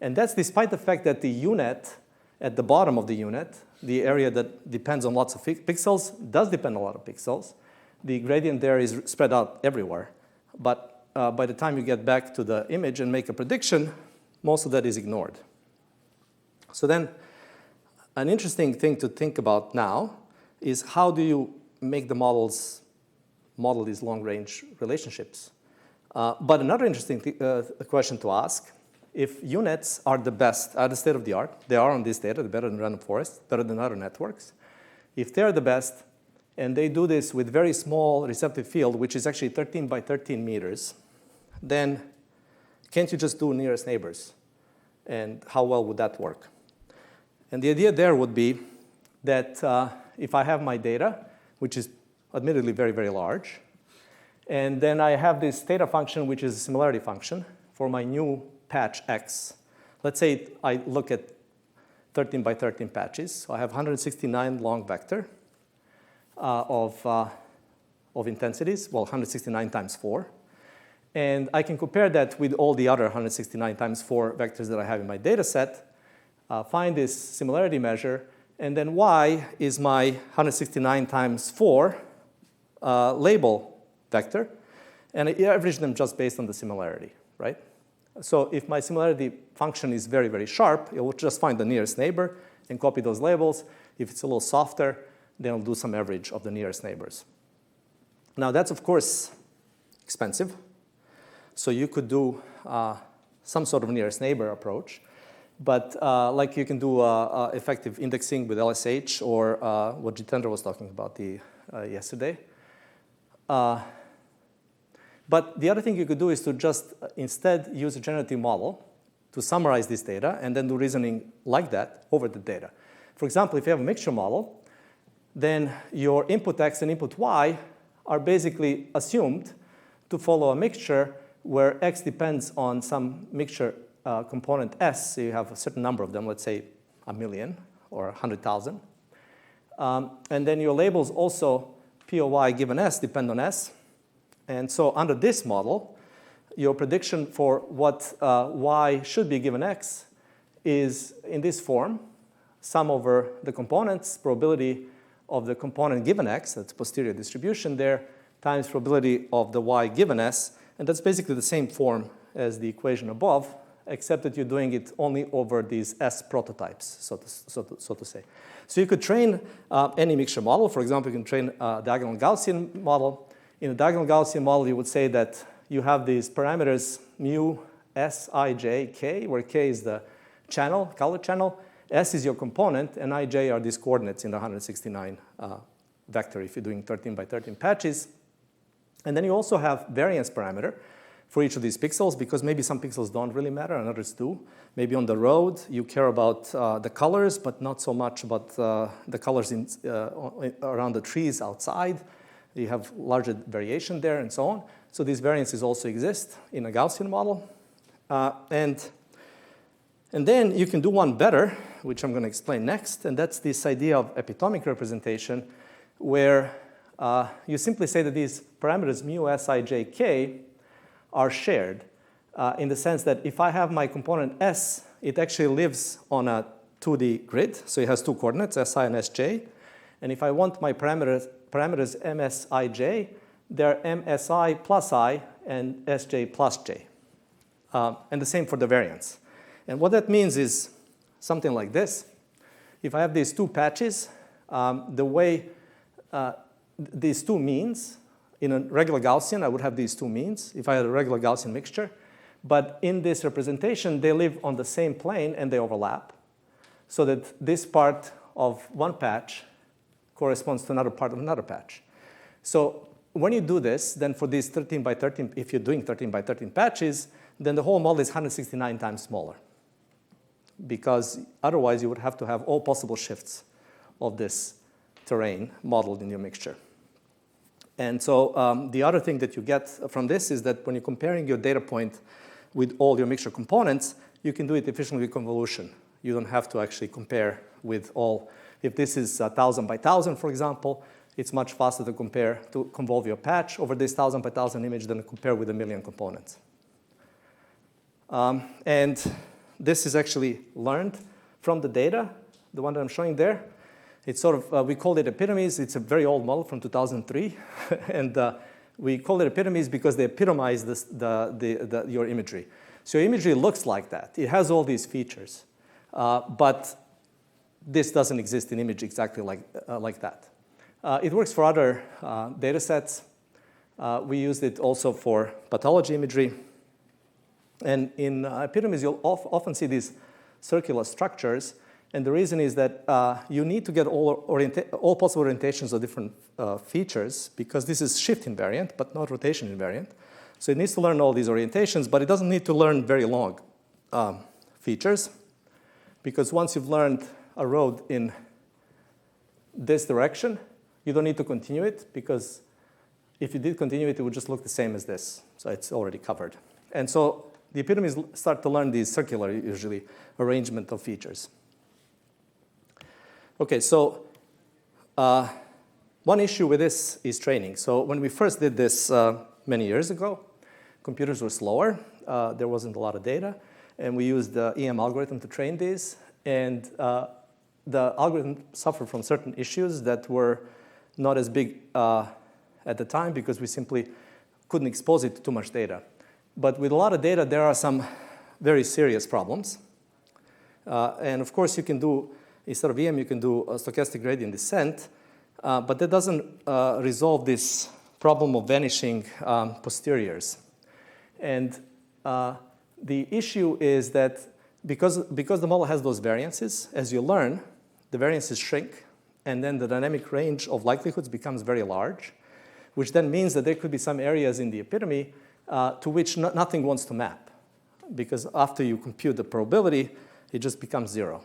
And that's despite the fact that the unit, at the bottom of the unit, the area that depends on lots of pixels, does depend on a lot of pixels. The gradient there is spread out everywhere. But by the time you get back to the image and make a prediction, most of that is ignored. So then, an interesting thing to think about now is how do you make the model these long-range relationships? But another interesting question to ask, if units are the best, are the state of the art, they are on this data, they're better than random forest, better than other networks. If they're the best, and they do this with very small receptive field, which is actually 13 by 13 meters, then can't you just do nearest neighbors? And how well would that work? And the idea there would be that if I have my data, which is admittedly very, very large, and then I have this theta function, which is a similarity function for my new patch X. Let's say I look at 13 by 13 patches. So I have 169 long vector of intensities, well, 169 times 4. And I can compare that with all the other 169 times 4 vectors that I have in my data set, find this similarity measure, and then Y is my 169 times 4 label vector, and I average them just based on the similarity, right? So if my similarity function is very, very sharp, it will just find the nearest neighbor and copy those labels. If it's a little softer, then it'll do some average of the nearest neighbors. Now that's, of course, expensive. So you could do some sort of nearest neighbor approach. But like you can do effective indexing with LSH or what Jitendra was talking about yesterday. But the other thing you could do is to just instead use a generative model to summarize this data and then do reasoning like that over the data. For example, if you have a mixture model, then your input X and input Y are basically assumed to follow a mixture where X depends on some mixture component S. So you have a certain number of them, let's say 1,000,000 or 100,000. And then your labels also, P O Y given S, depend on S. And so under this model, your prediction for what Y should be given X is in this form, sum over the components, probability of the component given X, that's posterior distribution there, times probability of the Y given S. And that's basically the same form as the equation above, except that you're doing it only over these S prototypes, so to say. So you could train any mixture model. For example, you can train a diagonal Gaussian model. In a diagonal Gaussian model, you would say that you have these parameters mu, S, I, J, K, where K is the channel, color channel. S is your component, and I, J are these coordinates in the 169 vector if you're doing 13 by 13 patches. And then you also have variance parameter for each of these pixels, because maybe some pixels don't really matter and others do. Maybe on the road, you care about the colors, but not so much about the colors around the trees outside. You have larger variation there and so on. So these variances also exist in a Gaussian model. And then you can do one better, which I'm going to explain next, and that's this idea of epitomic representation, where you simply say that these parameters mu, s, I, j, k are shared in the sense that if I have my component s, it actually lives on a 2D grid, so it has two coordinates, si and sj. And if I want my parameters ms, I, j, they're msi plus I and sj plus j. And the same for the variance. And what that means is something like this. If I have these two patches, the way these two means, in a regular Gaussian, I would have these two means if I had a regular Gaussian mixture. But in this representation, they live on the same plane and they overlap, so that this part of one patch corresponds to another part of another patch. So when you do this, then for these 13 by 13, if you're doing 13 by 13 patches, then the whole model is 169 times smaller, because otherwise you would have to have all possible shifts of this terrain modeled in your mixture. And so the other thing that you get from this is that when you're comparing your data point with all your mixture components, you can do it efficiently with convolution. You don't have to actually compare with all. If this is 1,000 by 1,000, for example, it's much faster to compare, to convolve your patch over this 1,000 by 1,000 image than to compare with 1,000,000 components. And this is actually learned from the data, the one that I'm showing there. It's sort of, we call it epitomes. It's a very old model from 2003. And we call it epitomes because they epitomize this, your imagery. So your imagery looks like that. It has all these features. But this doesn't exist in image exactly like that. It works for other data sets. We used it also for pathology imagery. And in epitomes, you'll often see these circular structures. And the reason is that you need to get all possible orientations of different features, because this is shift invariant, but not rotation invariant. So it needs to learn all these orientations, but it doesn't need to learn very long features, because once you've learned a road in this direction, you don't need to continue it, because if you did continue it, it would just look the same as this. So it's already covered. And so the epitomes start to learn these circular, usually, arrangement of features. OK, so one issue with this is training. So when we first did this many years ago, computers were slower. There wasn't a lot of data. And we used the EM algorithm to train these. And the algorithm suffered from certain issues that were not as big at the time, because we simply couldn't expose it to too much data. But with a lot of data, there are some very serious problems. And of course, you can do, instead of EM, you can do a stochastic gradient descent. But that doesn't resolve this problem of vanishing posteriors. And the issue is that because the model has those variances, as you learn, the variances shrink. And then the dynamic range of likelihoods becomes very large, which then means that there could be some areas in the epitome to which nothing wants to map. Because after you compute the probability, it just becomes zero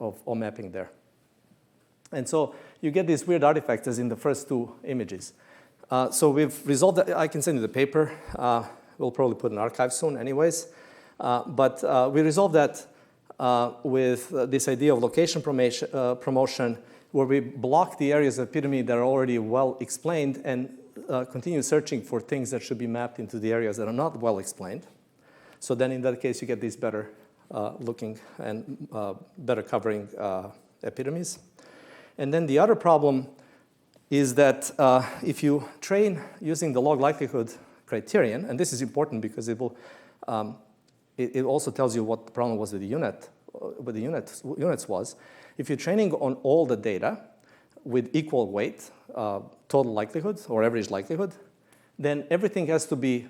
of all mapping there. And so you get these weird artifacts as in the first two images. So we've resolved that. I can send you the paper. We'll probably put it in archive soon anyways. But we resolved that with this idea of location promotion, where we block the areas of epitome that are already well explained and continue searching for things that should be mapped into the areas that are not well explained. So then in that case, you get these better looking and better covering epitomes. And then the other problem is that if you train using the log likelihood criterion, and this is important because it will, it also tells you what the problem was with the unit, what the units was. If you're training on all the data with equal weight, total likelihood or average likelihood, then everything has to be,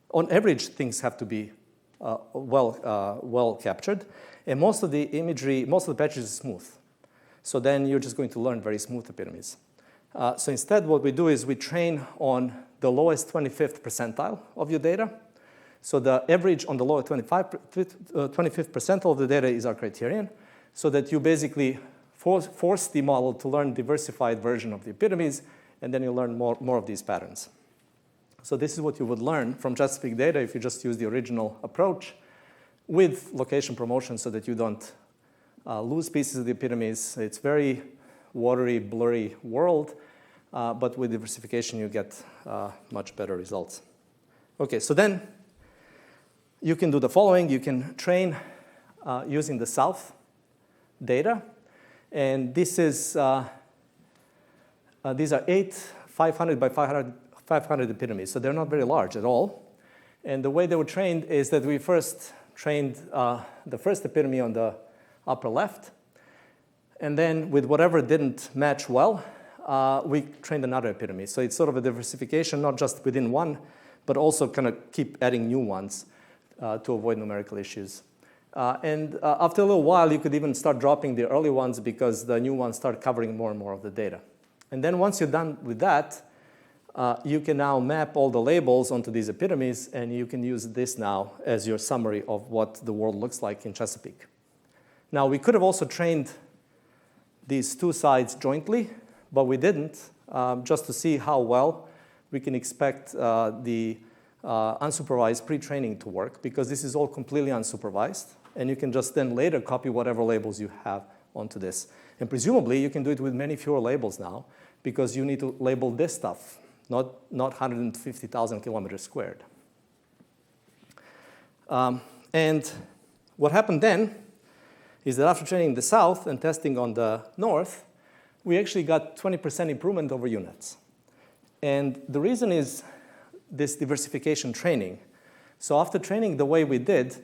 on average, things have to be well captured. And most of the imagery, most of the patches is smooth. So then you're just going to learn very smooth epitomes. So instead, what we do is we train on the lowest 25th percentile of your data. So the average on the lower 25th percentile of the data is our criterion, so that you basically force the model to learn diversified version of the epitomes, and then you learn more of these patterns. So this is what you would learn from Chesapeake data if you just use the original approach with location promotion so that you don't lose pieces of the epitomes. It's very watery, blurry world, but with diversification you get much better results. Okay, so then you can do the following. You can train using the south data, and this is these are 8 500 by 500 epitomes, so they're not very large at all. And the way they were trained is that we first trained the first epitome on the upper left, and then with whatever didn't match well, we trained another epitome. So it's sort of a diversification, not just within one, but also kind of keep adding new ones to avoid numerical issues. And after a little while, you could even start dropping the early ones because the new ones start covering more and more of the data. And then once you're done with that, you can now map all the labels onto these epitomes, and you can use this now as your summary of what the world looks like in Chesapeake. Now, we could have also trained these two sides jointly, but we didn't, just to see how well we can expect the unsupervised pre-training to work, because this is all completely unsupervised, and you can just then later copy whatever labels you have onto this. And presumably, you can do it with many fewer labels now, because you need to label this stuff, not 150,000 kilometers squared. And what happened then is that after training the south and testing on the north, we actually got 20% improvement over units. And the reason is this diversification training. So after training the way we did,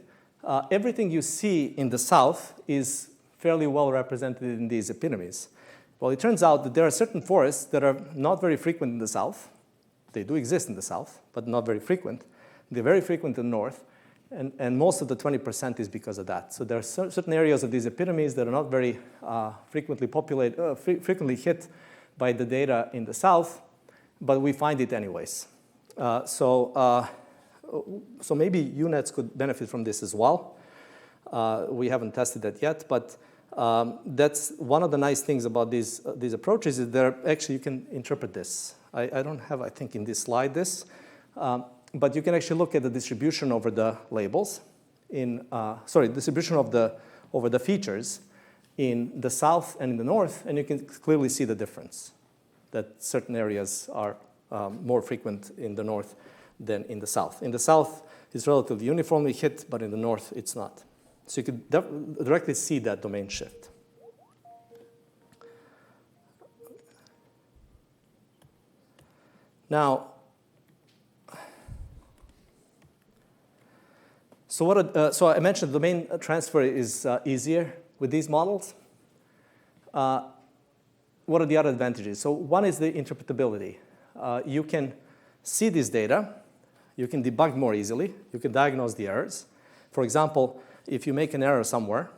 everything you see in the south is fairly well represented in these epitomes. Well, it turns out that there are certain forests that are not very frequent in the south. They do exist in the south, but not very frequent. They're very frequent in the north, and most of the 20% is because of that. So there are certain areas of these epitomes that are not very frequently hit by the data in the south, but we find it anyways. So maybe UNets could benefit from this as well. We haven't tested that yet, but that's one of the nice things about these approaches is that actually you can interpret this. I don't have, I think, in this slide this, but you can actually look at the distribution over the labels distribution over the features in the south and in the north, and you can clearly see the difference, that certain areas are more frequent in the north than in the south. In the south, it's relatively uniformly hit, but in the north, it's not. So you could directly see that domain shift. Now, so I mentioned domain transfer is easier with these models. What are the other advantages? So one is the interpretability. You can see this data. You can debug more easily. You can diagnose the errors. For example, if you make an error somewhere,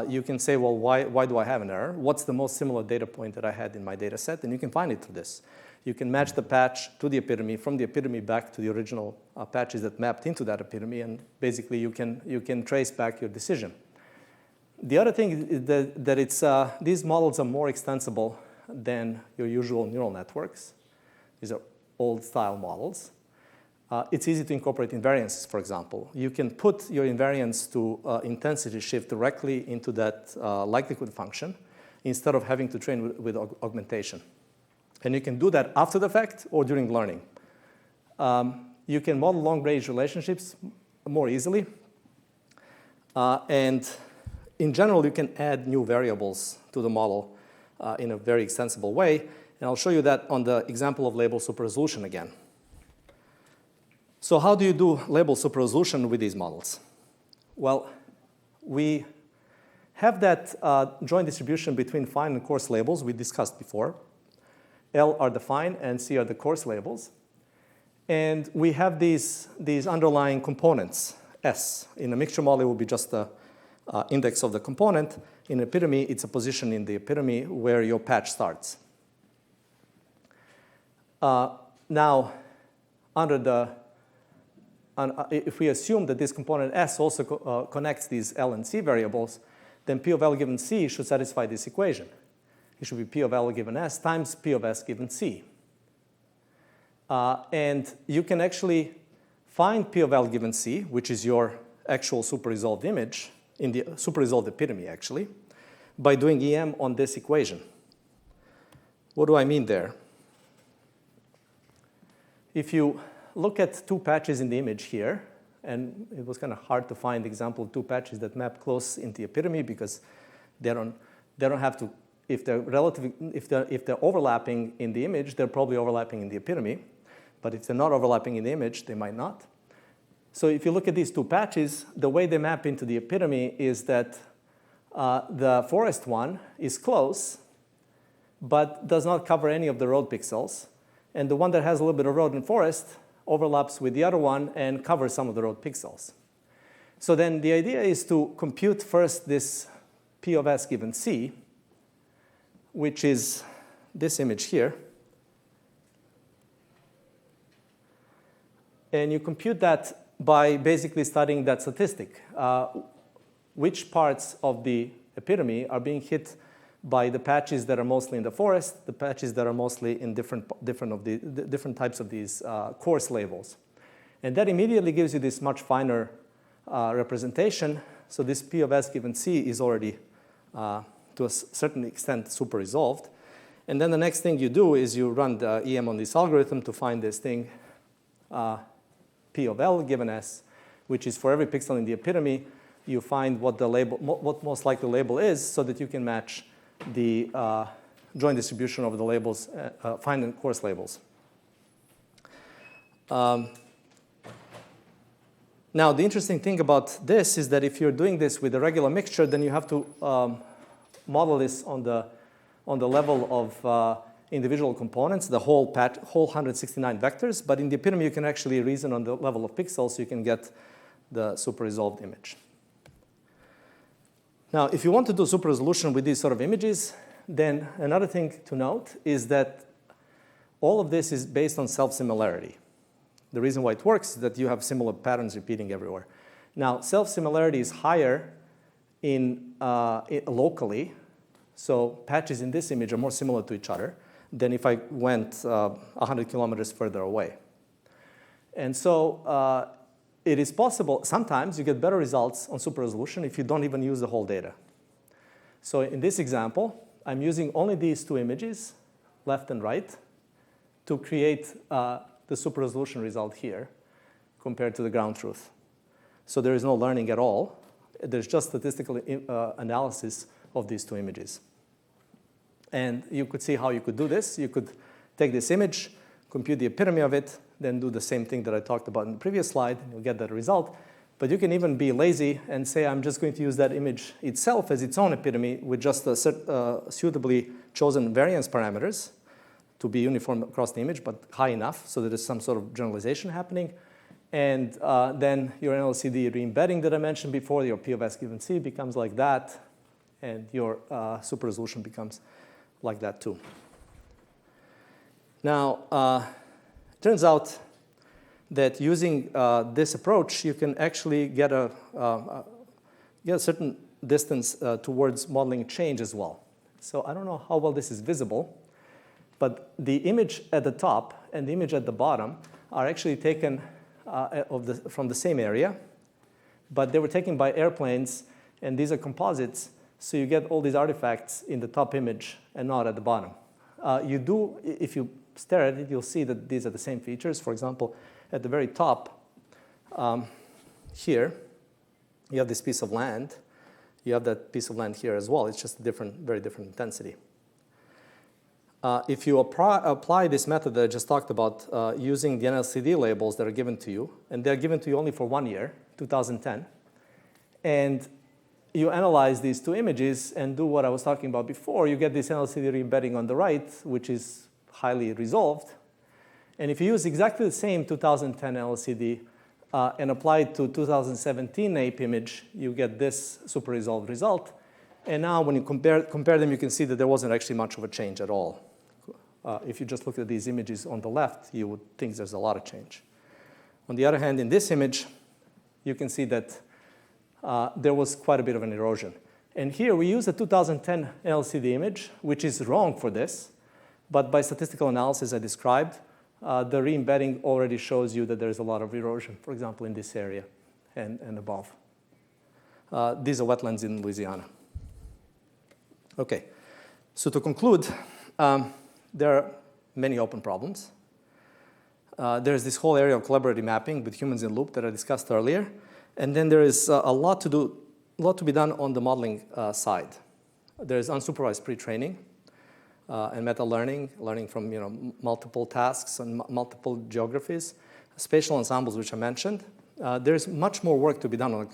you can say, well, why do I have an error? What's the most similar data point that I had in my data set? And you can find it through this. You can match the patch to the epitome, from the epitome back to the original patches that mapped into that epitome, and basically you can trace back your decision. The other thing is that these models are more extensible than your usual neural networks. These are old-style models. It's easy to incorporate invariances, for example. You can put your invariance to intensity shift directly into that likelihood function instead of having to train with augmentation. And you can do that after the fact or during learning. You can model long-range relationships more easily. And in general, you can add new variables to the model in a very extensible way. And I'll show you that on the example of label superresolution again. So how do you do label superresolution with these models? Well, we have that joint distribution between fine and coarse labels we discussed before. L are the fine and C are the coarse labels. And we have these underlying components, S. In a mixture model, it will be just the index of the component. In epitome, it's a position in the epitome where your patch starts. Now, if we assume that this component S also connects these L and C variables, then P of L given C should satisfy this equation. It should be P of L given S times P of S given C. And you can actually find P of L given C, which is your actual super resolved image, in the super resolved epitome, actually, by doing EM on this equation. What do I mean there? If you look at two patches in the image here, and it was kind of hard to find example of two patches that map close into the epitome because they don't have to, if they're overlapping in the image, they're probably overlapping in the epitome. But if they're not overlapping in the image, they might not. So if you look at these two patches, the way they map into the epitome is that the forest one is close, but does not cover any of the road pixels. And the one that has a little bit of road and forest overlaps with the other one and covers some of the road pixels. So then the idea is to compute first this P of S given C, which is this image here. And you compute that by basically studying that statistic. Which parts of the epitome are being hit by the patches that are mostly in the forest, the patches that are mostly in different types of these coarse labels. And that immediately gives you this much finer representation. So this P of S given C is already, to a certain extent, super resolved. And then the next thing you do is you run the EM on this algorithm to find this thing, P of L given S, which is for every pixel in the epitome, you find what the label, what most likely label is, so that you can match the joint distribution over the labels, fine and coarse labels. Now, the interesting thing about this is that if you're doing this with a regular mixture, then you have to model this on the level of individual components, the whole 169 vectors. But in the epitome, you can actually reason on the level of pixels, so you can get the super resolved image. Now, if you want to do super resolution with these sort of images, then another thing to note is that all of this is based on self-similarity. The reason why it works is that you have similar patterns repeating everywhere. Now, self-similarity is higher locally. So patches in this image are more similar to each other than if I went 100 kilometers further away. And so it is possible, sometimes you get better results on super resolution if you don't even use the whole data. So in this example, I'm using only these two images, left and right, to create the super resolution result here compared to the ground truth. So there is no learning at all. There's just statistical analysis of these two images. And you could see how you could do this. You could take this image, compute the epitome of it, then do the same thing that I talked about in the previous slide, and you'll get that result. But you can even be lazy and say, I'm just going to use that image itself as its own epitome with just suitably chosen variance parameters to be uniform across the image, but high enough so that there's some sort of generalization happening. And then your NLCD re-embedding that I mentioned before, your P of S given C becomes like that, and your super resolution becomes like that too. Now, it turns out that using this approach, you can actually get a certain distance towards modeling change as well. So I don't know how well this is visible, but the image at the top and the image at the bottom are actually taken from the same area, but they were taken by airplanes, and these are composites, so you get all these artifacts in the top image and not at the bottom. You do, if you stare at it, you'll see that these are the same features. For example, at the very top here, you have this piece of land. You have that piece of land here as well. It's just a very different intensity. If you apply this method that I just talked about using the NLCD labels that are given to you, and they're given to you only for 1 year, 2010, and you analyze these two images and do what I was talking about before, you get this NLCD re-embedding on the right, which is highly resolved. And if you use exactly the same 2010 LCD and apply it to 2017 APE image, you get this super resolved result. And now when you compare them, you can see that there wasn't actually much of a change at all. If you just look at these images on the left, you would think there's a lot of change. On the other hand, in this image, you can see that there was quite a bit of an erosion. And here we use a 2010 LCD image, which is wrong for this. But by statistical analysis I described, the re-embedding already shows you that there's a lot of erosion, for example, in this area and above. These are wetlands in Louisiana. Okay, so to conclude, there are many open problems. There's this whole area of collaborative mapping with humans in loop that I discussed earlier. And then there is a lot to be done on the modeling side. There's unsupervised pre-training and meta-learning, learning from multiple tasks and multiple geographies, spatial ensembles, which I mentioned. There's much more work to be done on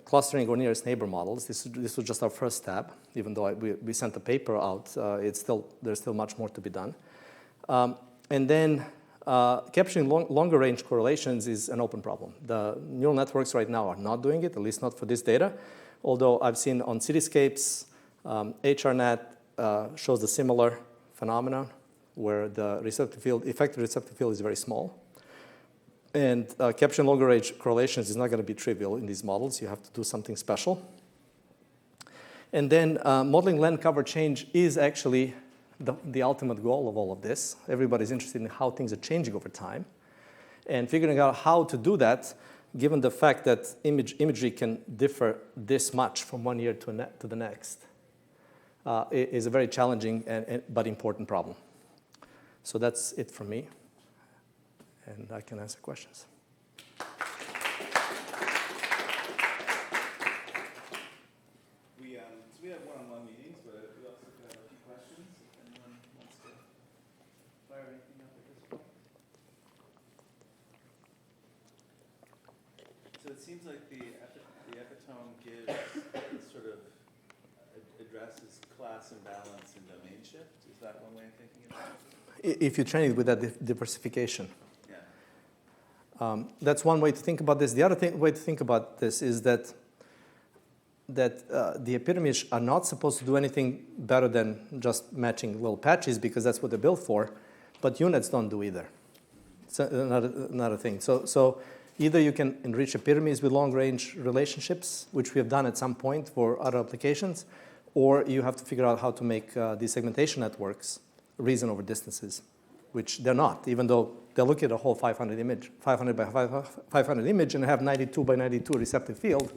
clustering or nearest neighbor models. This was just our first step, even though we sent the paper out. There's still much more to be done. And then capturing longer range correlations is an open problem. The neural networks right now are not doing it, at least not for this data. Although I've seen on cityscapes, HRNet shows a similar phenomenon where the effective receptive field is very small. And capturing longer range correlations is not going to be trivial in these models. You have to do something special. And then modeling land cover change is actually the ultimate goal of all of this. Everybody's interested in how things are changing over time. And figuring out how to do that, given the fact that imagery can differ this much from one year to the next, is a very challenging but important problem. So that's it from me. And I can answer questions. We have one-on-one meetings, but we also have a few questions if anyone wants to fire anything up at this point. So it seems like the epitome gives sort of addresses class imbalance and domain shift. Is that one way of thinking about it? If you train it with that diversification. That's one way to think about this. The other way to think about this is that the epitomes are not supposed to do anything better than just matching little patches because that's what they're built for, but units don't do either. It's another thing. So either you can enrich epitomes with long-range relationships, which we have done at some point for other applications, or you have to figure out how to make these segmentation networks reason over distances, which they're not, even though they're looking at a whole 500 by 500 image and have 92 by 92 receptive field,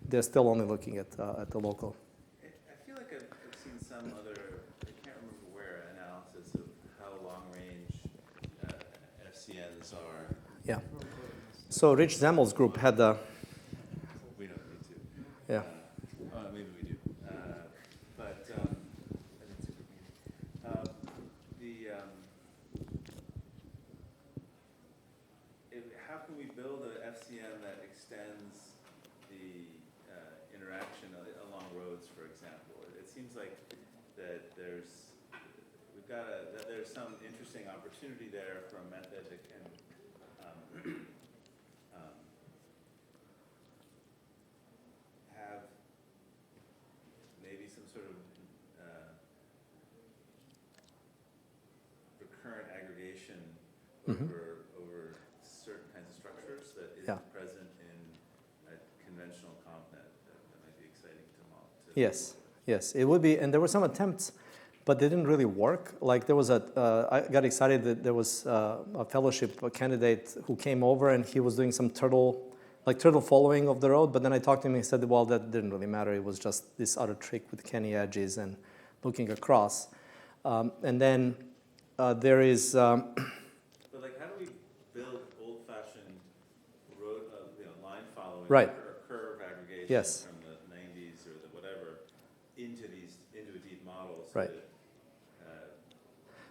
they're still only looking at the local. I feel like I've seen some other, I can't remember where, analysis of how long-range FCNs are. Yeah. So Rich Zemmel's group had the. We don't need to. Yeah. Maybe we do. But I didn't see how can we build an FCN that extends the interaction along roads, for example? It seems like that there's some interesting opportunity there for a method that can have maybe some sort of recurrent aggregation over certain kinds of structures that isn't present in a conventional CompNet. That might be exciting to model. Yes, it would be. And there were some attempts, but they didn't really work. Like there was I got excited that there was a fellowship candidate who came over and he was doing some turtle following of the road. But then I talked to him and he said, well, that didn't really matter. It was just this other trick with canny edges and looking across. And then there is. But like, how do we build old-fashioned road, line following right. or curve aggregation Yes. from the 90s or the whatever into a deep model? So right.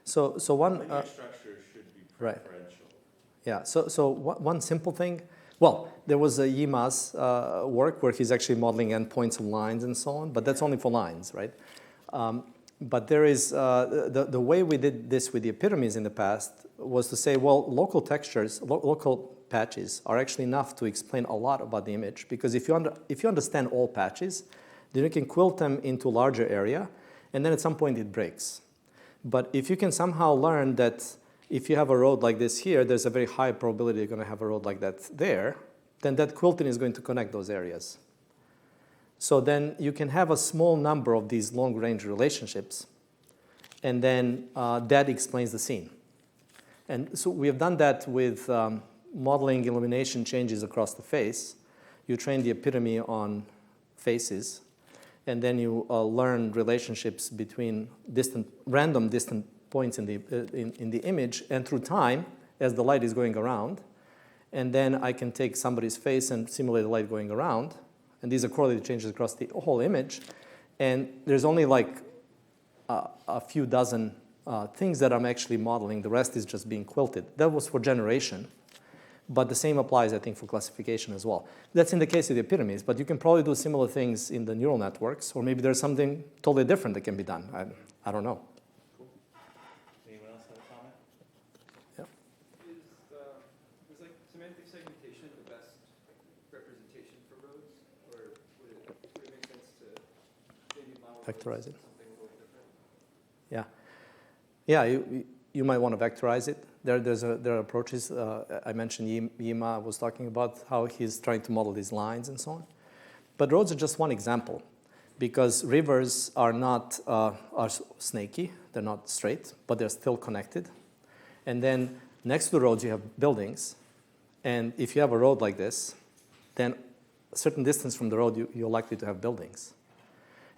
That, so one linear structure should be preferential. Right. Yeah. So one simple thing. Well, there was a Yima's work where he's actually modeling endpoints of lines and so on, but that's only for lines, right? But there is the way we did this with the epitomes in the past was to say, well, local textures, local patches are actually enough to explain a lot about the image, because if you understand all patches, then you can quilt them into a larger area, and then at some point it breaks. But if you can somehow learn that if you have a road like this here, there's a very high probability you're going to have a road like that there, then that quilting is going to connect those areas. So then you can have a small number of these long-range relationships, and then that explains the scene. And so we have done that with modeling illumination changes across the face. You train the epitome on faces, and then you learn relationships between random distant points in the image, and through time, as the light is going around, and then I can take somebody's face and simulate the light going around, and these are correlated changes across the whole image, and there's only like a few dozen things that I'm actually modeling. The rest is just being quilted. That was for generation, but the same applies, I think, for classification as well. That's in the case of the epitomes, but you can probably do similar things in the neural networks, or maybe there's something totally different that can be done. I don't know. Anyone else have a comment? Is like semantic segmentation the best representation for roads, or would it make sense to maybe model Vectorize it. something a little different? Yeah. Yeah, you might want to vectorize it. There are approaches. I mentioned Yima was talking about how he's trying to model these lines and so on. But roads are just one example, because rivers are not are snaky. They're not straight, but they're still connected. And then next to the roads, you have buildings. And if you have a road like this, then a certain distance from the road, you're likely to have buildings.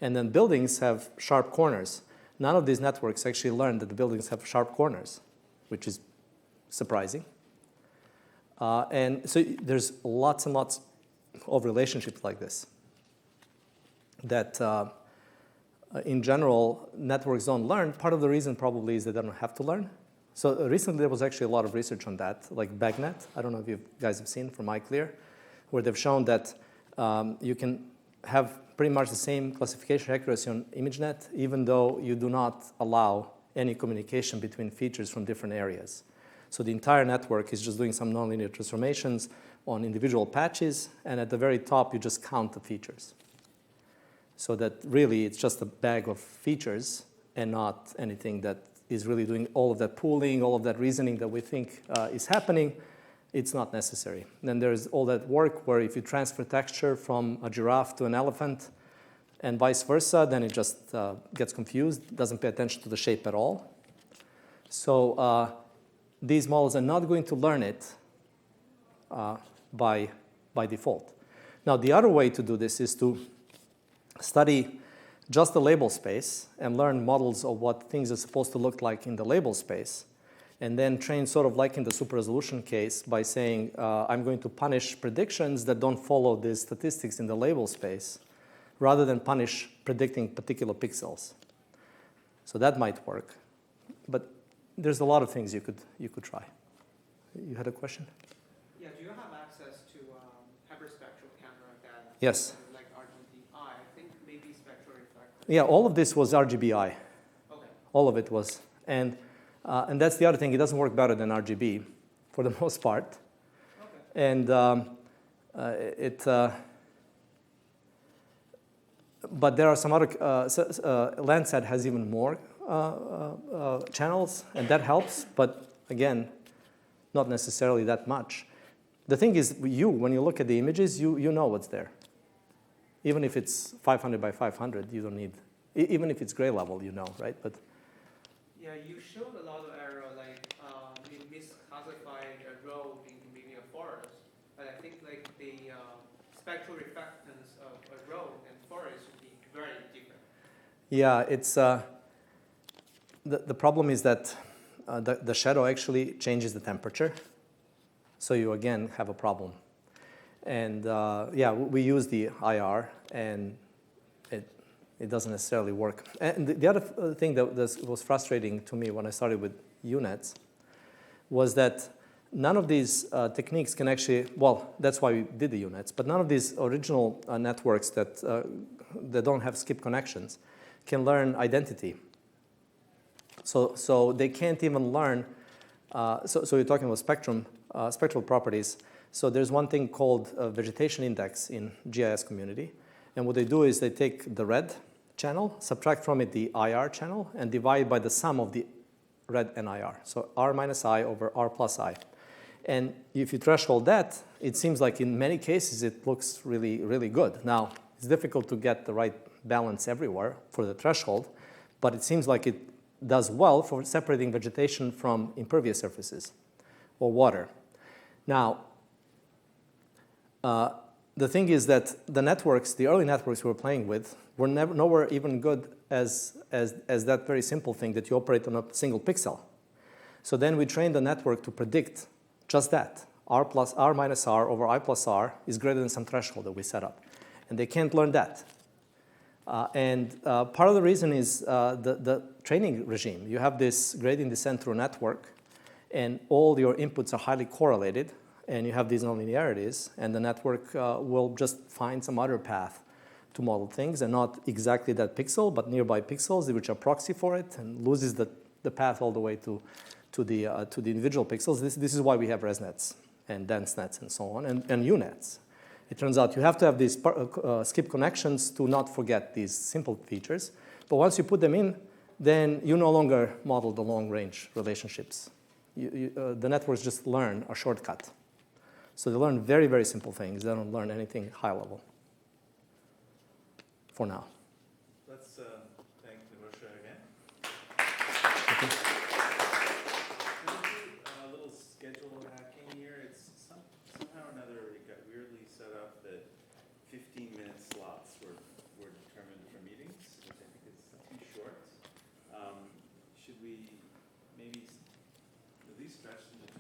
And then buildings have sharp corners. None of these networks actually learned that the buildings have sharp corners, which is surprising. And so there's lots and lots of relationships like this that, in general, networks don't learn. Part of the reason probably is that they don't have to learn. So recently there was actually a lot of research on that, like BAGNet. I don't know if you guys have seen from iClear, where they've shown that you can have pretty much the same classification accuracy on ImageNet, even though you do not allow any communication between features from different areas. So the entire network is just doing some nonlinear transformations on individual patches, and at the very top, you just count the features. So that really, it's just a bag of features and not anything that is really doing all of that pooling, all of that reasoning that we think is happening. It's not necessary. Then there's all that work where if you transfer texture from a giraffe to an elephant and vice versa, then it just gets confused, doesn't pay attention to the shape at all. So these models are not going to learn it by default. Now, the other way to do this is to study just the label space and learn models of what things are supposed to look like in the label space, and then train sort of like in the super resolution case by saying, I'm going to punish predictions that don't follow the statistics in the label space, rather than punish predicting particular pixels. So that might work. But there's a lot of things you could try. You had a question? Yeah, do you have access to hyperspectral camera data? Yes. Like RGBI, I think maybe spectral reflector. Yeah, all of this was RGBI. Okay. All of it was. And that's the other thing. It doesn't work better than RGB for the most part. Okay. And but there are some other, Landsat has even more channels, and that helps, but again, not necessarily that much. The thing is, when you look at the images, you know what's there. Even if it's 500 by 500, you don't need, even if it's gray level, you know, right? But Yeah, you showed a lot of error, like you misclassified a road into maybe a forest, but I think like the spectral reflectance of a road and forest would be very different. yeah, it's, the problem is that the shadow actually changes the temperature. So you again have a problem. And yeah, we use the IR, and it doesn't necessarily work. And the other thing that was frustrating to me when I started with UNets was that none of these techniques can actually, well, that's why we did the UNets, but none of these original networks that don't have skip connections can learn identity. So they can't even learn, so you're talking about spectral properties. So there's one thing called vegetation index in GIS community. And what they do is they take the red channel, subtract from it the IR channel, and divide by the sum of the red and IR. So R minus I over R plus I. And if you threshold that, it seems like in many cases it looks really, really good. Now, it's difficult to get the right balance everywhere for the threshold, but it seems like it does well for separating vegetation from impervious surfaces or water. Now, the thing is that the networks, the early networks we were playing with, were nowhere even good as that very simple thing that you operate on a single pixel. So then we trained the network to predict just that. R minus R over I plus R is greater than some threshold that we set up. And they can't learn that. Part of the reason is the training regime. You have this gradient descent through a network, and all your inputs are highly correlated, and you have these nonlinearities, and the network will just find some other path to model things, and not exactly that pixel, but nearby pixels, which are proxy for it, and loses the path all the way to the individual pixels. This is why we have ResNets and dense nets and so on, and UNets. It turns out you have to have these skip connections to not forget these simple features. But once you put them in, then you no longer model the long-range relationships. The networks just learn a shortcut. So they learn very, very simple things. They don't learn anything high level for now. Let's thank Nirosha again. Okay. Can we do a little schedule hacking here? It's somehow or another it got weirdly set up that 15-minute slots were determined for meetings, which I think is too short. Should we maybe at least stretch them to